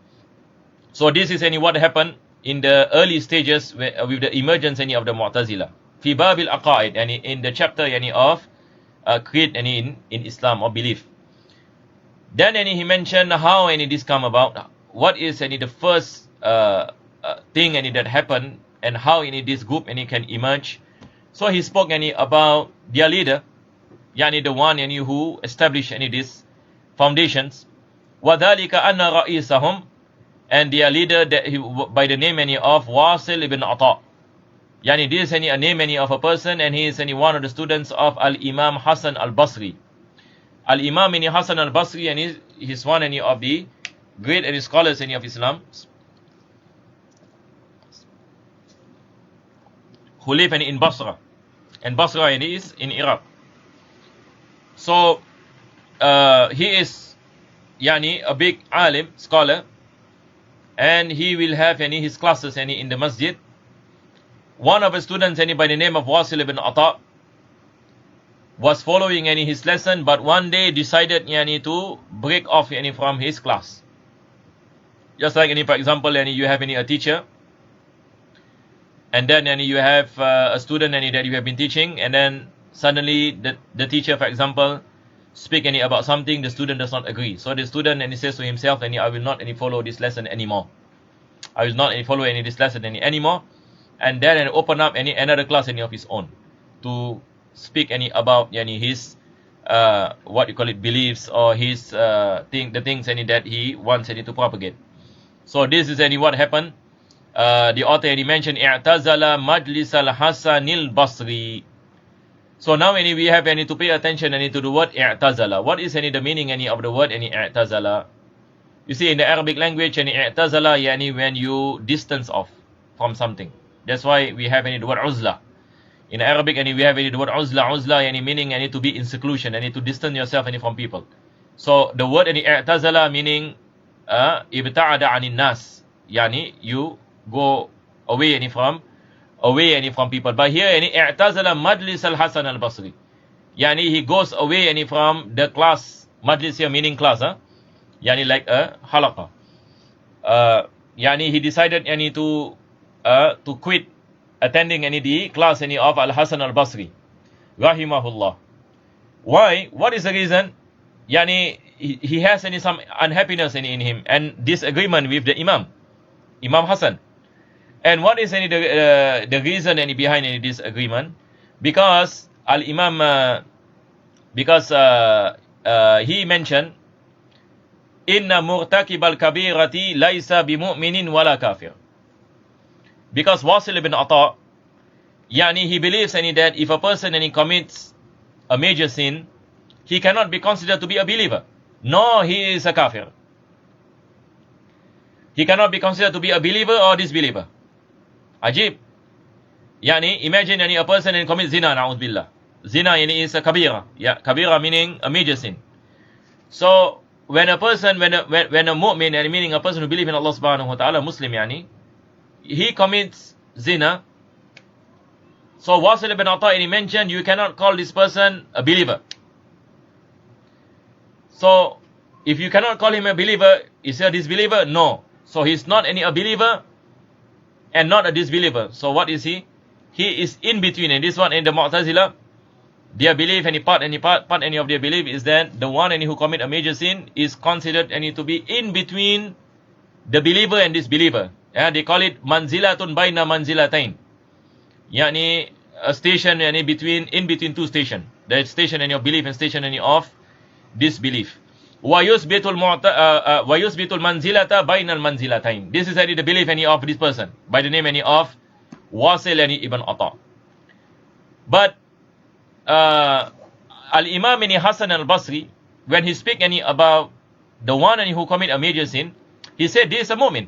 S1: So this is what happened in the early stages with the emergence of the Mu'tazilah. Fi babil Aqaa'id, in the chapter of creed in Islam or belief. Then he mentioned how this come about. What is the first thing that happened, and how this group can emerge. So he spoke about their leader, the one who established these foundations. وَذَلِكَ أَنَّ رَئِيسَهُمْ, and their leader by the name of Wasil ibn Ata. This is a name of a person, and he is one of the students of Al-Imam Hasan al-Basri. Al-Imam Hasan al-Basri, and he is one of the great scholars of Islam, who live in Basra, and Basra is in Iraq. So he is a big alim, scholar, and he will have his classes in the masjid. One of his students by the name of Wasil ibn Ata was following his lesson, but one day decided to break off from his class. Just like for example, you have a teacher, and then you have a student that you have been teaching, and then suddenly the teacher, for example, speak about something, the student does not agree. So the student says to himself, I will not follow this lesson anymore. I will not follow this lesson anymore. And then open up another class of his own to speak about his what you call it, beliefs, or his the things that he wants to propagate. So this is what happened. The author mentioned i'tazala majlis al-Hasan al-Basri. So now we have to pay attention to the word i'tazala. What is the meaning of the word i'tazala? You see, in the Arabic language, i'tazala when you distance off from something. That's why we have the word uzla. In Arabic, we have the word uzla meaning to be in seclusion, to distance yourself from people. So the word i'tazala meaning ibta'ada 'anil nas, you go away from people. But here i'tazala majlis al-Hasan al-Basri, he goes away from the class. Majlis here meaning class, like a halaqa. He decided to quit attending the class of al-Hasan al-Basri rahimahullah. Why? What is the reason? He has some unhappiness in him and disagreement with the Imam Hasan. And what is the reason behind this agreement? Because Al-Imam, he mentioned, Inna murtakib al-kabirati laysa bimu'minin wala kafir. Because Wasil ibn Ata, he believes that if a person commits a major sin, he cannot be considered to be a believer. No, he is a kafir. He cannot be considered to be a believer or disbeliever. Ajib. Imagine a person commits zina, na'udhu. Zina is a kabira. Kabira meaning a major sin. So when a person, when a mu'min, meaning a person who believes in Allah subhanahu wa ta'ala, Muslim he commits zina. So Wasil ibn Ata, he mentioned, you cannot call this person a believer. So if you cannot call him a believer, is he a disbeliever? No. So he's not a believer and not a disbeliever. So what is he? He is in between. And this one in the Mu'tazilah, their belief, part of their belief is that the one who commit a major sin is considered to be in between the believer and disbeliever. They call it manzilatun baina manzilatain. A station in between two stations. The station of belief and station of disbelief. وَيُثْبِتُ الْمَنْزِلَةَ بَيْنَ الْمَنْزِلَتَيْنِ. This is the belief of this person by the name of Wasil ibn Ata. But Al-Imam Hasan al-Basri, when he speak about the one who commit a major sin, he said this is a mu'min.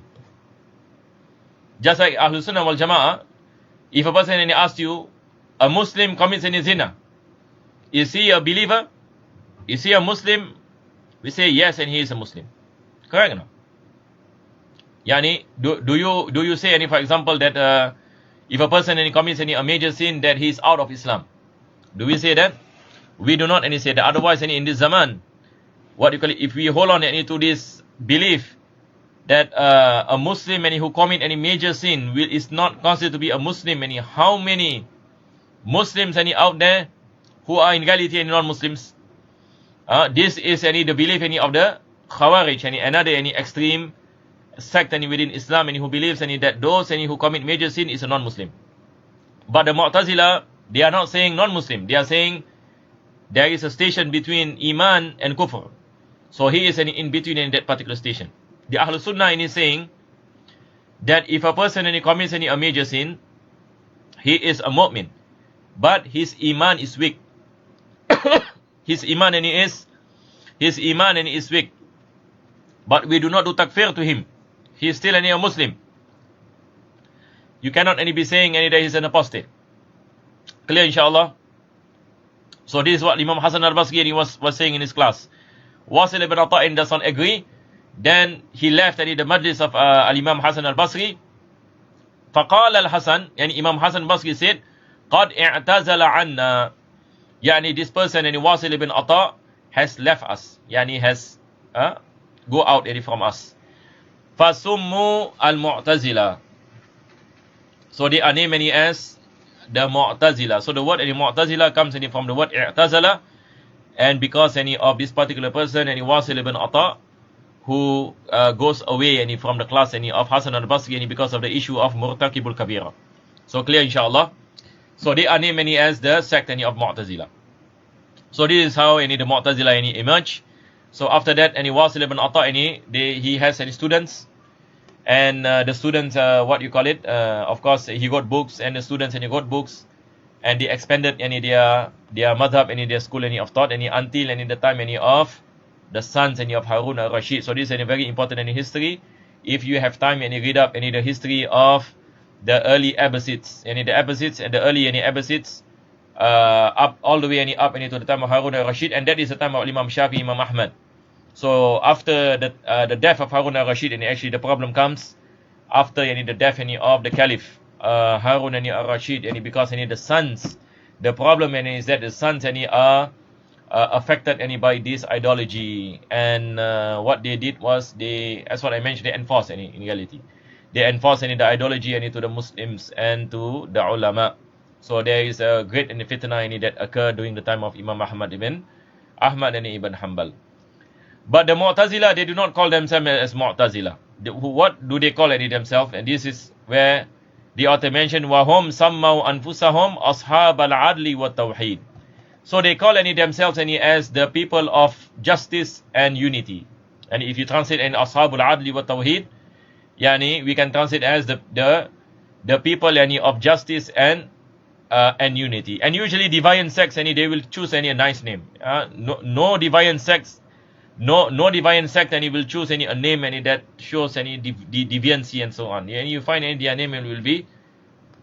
S1: Just like Ahlul Sunnah wal Jama'ah, if a person asks you, a Muslim commits any zina, is he a believer? Is he a Muslim? We say yes, and he is a Muslim. Correct or not? Yani, do you say for example that if a person commits a major sin that he is out of Islam? Do we say that? We do not say that. Otherwise, in this zaman, what you call it, if we hold on to this belief that a Muslim who commit any major sin is not considered to be a Muslim, how many Muslims out there who are in reality non-Muslims? This is the belief of the Khawarij, another extreme sect within Islam, who believes that those who commit major sin is a non-Muslim. But the Mu'tazila, they are not saying non-Muslim. They are saying there is a station between Iman and Kufr. So he is in between in that particular station. The Ahlul Sunnah is saying that if a person commits a major sin, he is a mu'min, but his Iman is weak. His Iman is weak. But we do not do takfir to him. He is still a Muslim. You cannot be saying that he is an apostate. Clear, inshallah? So this is what Imam Hasan al-Basri was saying in his class. Wasil ibn Ata'in does not agree. Then he left the majlis of Imam Hasan al-Basri. فقال الحسن, Imam Hasan al-Basri said, قد اعتزل عنا. This person, Wasil ibn Ata, has left us. Has go out from us. فَسُمُّوا الْمُعْتَزِلَةِ. So they are named as the Mu'tazila. So the word Mu'tazila comes from the word i'tazala, and because of this particular person, Wasil ibn Ata, who goes away from the class of Hasan al-Basri because of the issue of Murtakibul Kabira. So clear, inshallah. So they are named as the sect of Mu'tazila. So this is how the Mu'tazila emerge. So after that, Wasil ibn Ata, he has any students, and the students, of course, he got books, and the students got books, and they expanded their madhab their school of thought until the time of the sons of Harun al-Rashid. So this is very important in history. If you have time read up the history of the early Abbasids, the Abbasids and the early Abbasids, up all the way up to the time of Harun al-Rashid, and that is the time of Imam Shafi, Imam Ahmad. So after the death of Harun al-Rashid, actually the problem comes after the death of the Caliph Harun al-Rashid, because the sons, the problem is that the sons are affected by this ideology, and what they did was as what I mentioned, they enforced in reality. They enforced the ideology to the Muslims and to the ulama. So there is a great fitna that occurred during the time of Imam Ahmad ibn Ibn Hanbal. But the Mu'tazila, they do not call themselves as Mu'tazila. What do they call themselves? And this is where the author mentioned, وَهُمْ سَمَّوْا أَنفُسَهُمْ أَصْحَابَ الْعَدْلِ وَالتَّوْحِيدِ. So they call as the people of justice and unity. And if you translate Ashabul Adli wa Tawhid, we can translate as the people of justice and unity. And usually deviant sects, they will choose a nice name. No deviant sects, no deviant sect, will choose a name that shows deviancy and so on. And you find their name will be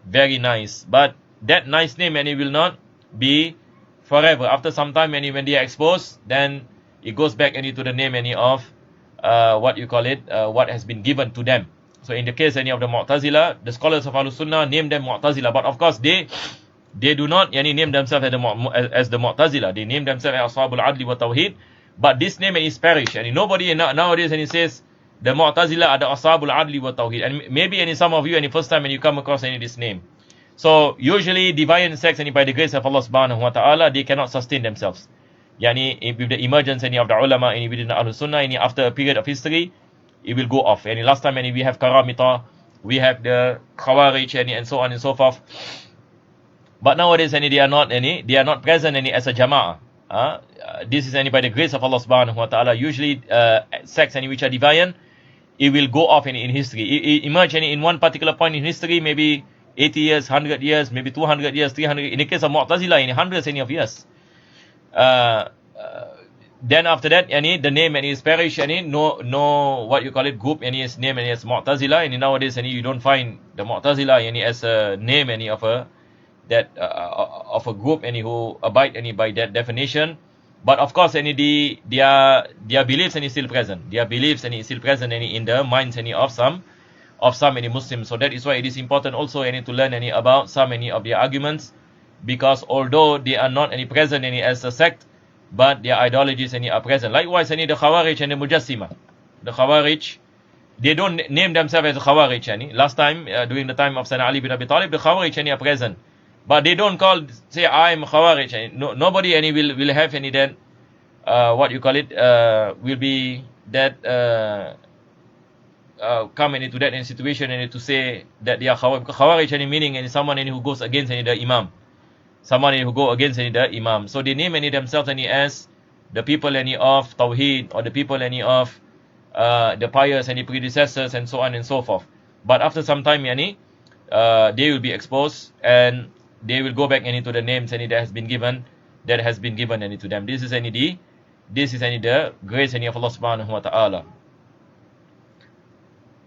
S1: very nice, but that nice name will not be forever. After some time, when they are exposed, then it goes back to the name of what has been given to them. So in the case of the Mu'tazila, the scholars of Ahl-Sunnah name them Mu'tazila, but of course they do not name themselves as the Mu'tazila. They name themselves as Ashabul Adli wa Tawhid, but this name is perished, and nobody nowadays says the Mu'tazila are the Ashabul Adli wa Tawhid. And maybe some of you first time when you come across this name. So usually deviant sects, by the grace of Allah subhanahu wa ta'ala, they cannot sustain themselves. With the emergence of the ulama within the Ahl-Sunnah, after a period of history, it will go off. Last time we have Karamita, we have the Khawarij and so on and so forth. But nowadays they are not present as a jama'ah. This is by the grace of Allah subhanahu wa ta'ala. Usually sects which are deviant, it will go off in history. It emerge in one particular point in history, maybe 80 years, 100 years, maybe 200 years, 300. In the case of Mu'tazilah, in hundreds of years. Then after that, the name is perish, no what you call it, group, is name as Mu'tazilah, and nowadays you don't find the Mu'tazilah as a name of a group who abide by that definition. But of course their beliefs is still present. Their beliefs is still present in the minds of some Muslims. So that is why it is important also to learn about some of their arguments, because although they are not present as a sect, but their ideologies are present. Likewise, the Khawarij and the Mujassima. The Khawarij, they don't name themselves as Khawarij. Last time, during the time of Sayyidina Ali bin Abi Talib, the Khawarij are present. But they don't say, I am Khawarij. Nobody will have then, what you call it, will be that, come into that situation to say that they are Khawarij. Khawarij meaning someone who goes against the Imam. Someone who go against the Imam. So they name themselves as the people of Tawhid, or the people of the pious and the predecessors, and so on and so forth. But after some time, they will be exposed, and they will go back into the names that has been given to them. This is the grace of Allah subhanahu wa ta'ala.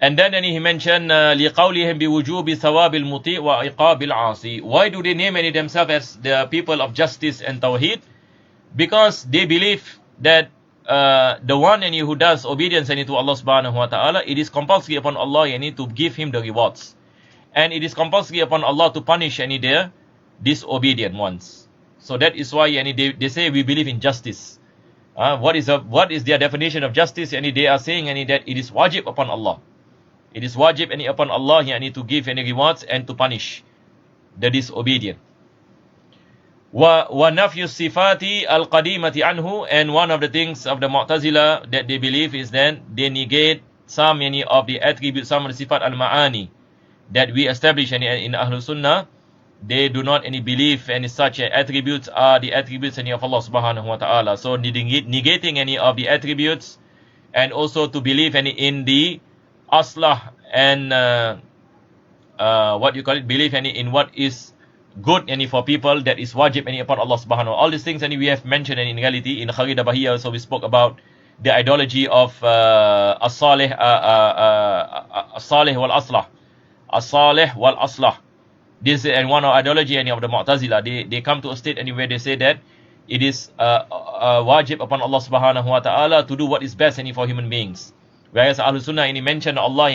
S1: And then he mentioned لِقَوْلِهِمْ بِوُجُوبِ ثَوَابِ الْمُطِيعِ وَعِقَابِ الْعَاصِي. Why do they name themselves as the people of justice and tawheed? Because they believe that the one who does obedience to Allah subhanahu wa ta'ala, it is compulsory upon Allah to give him the rewards. And it is compulsory upon Allah to punish their disobedient ones. So that is why they say we believe in justice. What is their definition of justice? They are saying that it is wajib upon Allah. It is wajib upon Allah to give any rewards and to punish the disobedient. وَنَفْيُ الصِّفَاتِ الْقَدِيمَةِ عَنْهُ. And one of the things of the Mu'tazilah that they believe is that they negate some of the attributes, some of the sifat al-ma'ani that we establish in Ahlul Sunnah. They do not believe any such attributes are the attributes of Allah subhanahu wa ta'ala. So negating any of the attributes, and also to believe in the aslah, and what you call it, believe in what is good for people, that is wajib upon Allah subhanahu wa ta'ala. All these things we have mentioned in reality in Aqeedah Bahiyya. So we spoke about the ideology of as-salih wal aslah. As-salih wal aslah. This is one of ideology of the Mu'tazilah. They come to a state where they say that it is wajib upon Allah subhanahu wa ta'ala to do what is best for human beings. Whereas Ahlul Sunnah mention Allah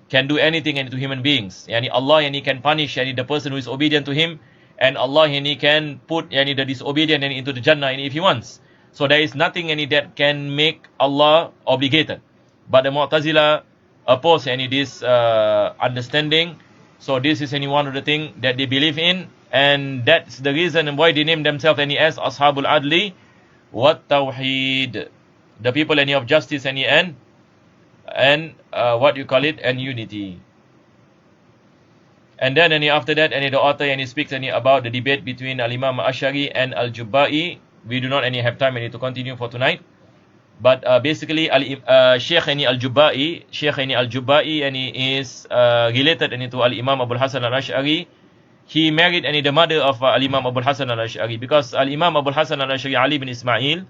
S1: can do anything to human beings. Allah can punish the person who is obedient to him, and Allah can put the disobedient into the Jannah if he wants. So there is nothing that can make Allah obligated. But the Mu'tazilah oppose this understanding. So this is one of the things that they believe in, and that's the reason why they name themselves as Ashabul Adli wa Tawhid, the people of justice and what you call it, and unity. And then after that, the author speaks about the debate between Al-Imam Ash'ari and Al-Jubba'i. We do not have time to continue for tonight. But basically, Sheikh Al-Jubba'i is related to Al-Imam Abul Hasan Al-Ash'ari. He married the mother of Al-Imam Abul Hasan Al-Ash'ari, because Al-Imam Abul Hasan Al-Ash'ari, Ali bin Ismail,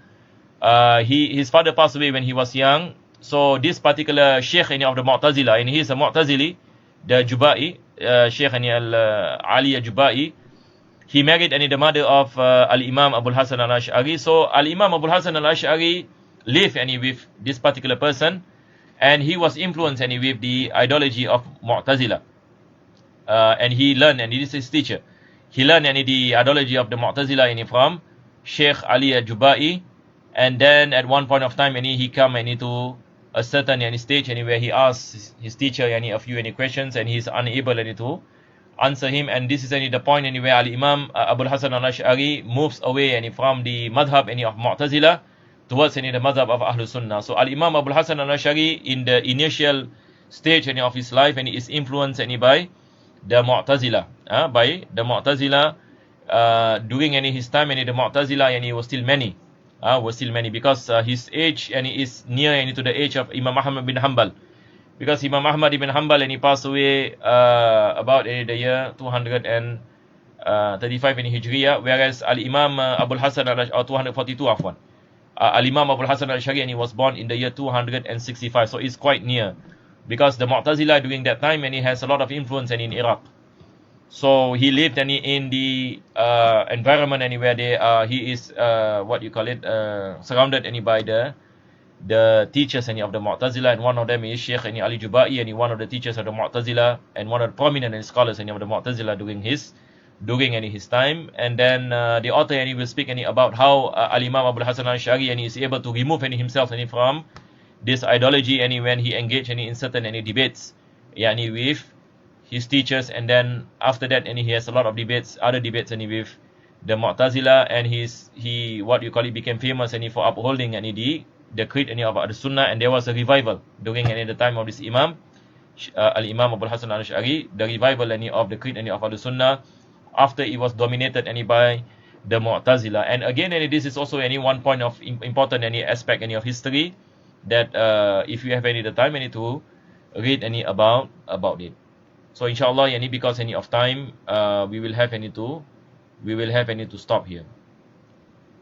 S1: his father passed away when he was young. So this particular Sheikh of the Mu'tazilah, and he is a Mu'tazili, the Jubba'i, Sheikh Ali Al-Jubba'i, he married the mother of Al-Imam Abul Hasan Al-Ash'ari. So Al-Imam Abul Hasan Al-Ash'ari lived with this particular person, and he was influenced with the ideology of Mu'tazilah. And he learned, and this is his teacher, he learned the ideology of the Mu'tazilah from Sheikh Ali Al-Jubba'i. And then at one point of time, he come into a certain stage where he asks his teacher a few questions, and he is unable to answer him. And this is the point where Al-Imam Abul Hasan Al-Ash'ari moves away from the madhab of Mu'tazilah towards the madhab of Ahlul Sunnah. So Al-Imam Abul Hasan Al-Ash'ari in the initial stage of his life, and he is influenced by the Mu'tazilah, during his time the Mu'tazilah was still many, because his age is near to the age of Imam Ahmad bin Hanbal, because Imam Ahmad ibn Hanbal he passed away about the year 235 Hijriah, whereas Al-Imam Abul Hasan or 242 afwan. Al-Imam Abul Hasan al-Sharee was born in the year 265, so it's quite near, because the Mu'tazilah during that time he has a lot of influence in Iraq. So he lived in the environment where he is surrounded by the teachers of the Mu'tazilah, and one of them is Sheikh Ali Jubai, and one of the teachers of the Mu'tazilah, and one of the prominent scholars of the Mu'tazilah during his time. And then the author will speak about how Al-Imam Abul Hasan al-Sharee is able to remove himself from this ideology when he engaged in certain debates with his teachers. And then after that he has a lot of other debates with the Mu'tazilah, and he became famous for upholding the creed of the Sunnah. And there was a revival during the time of this Imam Al-Imam Abul Hasan al-Sharee, the revival of the creed of the Sunnah, after it was dominated by the Mu'tazilah. And again this is also one point of important aspect of history, that if you have the time to read about it. So inshallah because of time, we will have to stop here.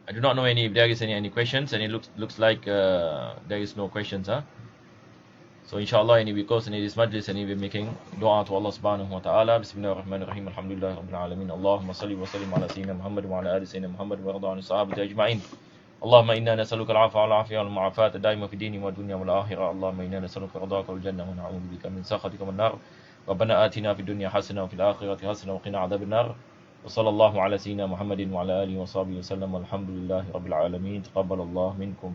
S1: I do not know if there is any questions, and it looks like there is no questions. So inshallah because this majlis we're making dua to Allah subhanahu wa ta'ala. Bismillahirrahmanirrahim. Alhamdulillah rabbil alamin. Allahumma salli wa sallim ala sayyidina Muhammad wa ala ali sayyidina Muhammad wa radha an sahabati ajma'in. Allahumma inna nas'aluka al-'afwa wal afiyata wal mu'afata daima fi dini wa dunya wal akhirah. Allahumma inna nas'aluka ridaka wal jannah wa na'udzu bika min sakhatika wan nar. Rabbana atina fid dunya hasanah wa fil akhirati hasanah wa qina 'adzaban nar. Wa sallallahu ala sayyidina Muhammadin wa ala alihi wa sahbihi wa sallam. Walhamdulillahi rabbil alamin. Taqabbalallahu minkum.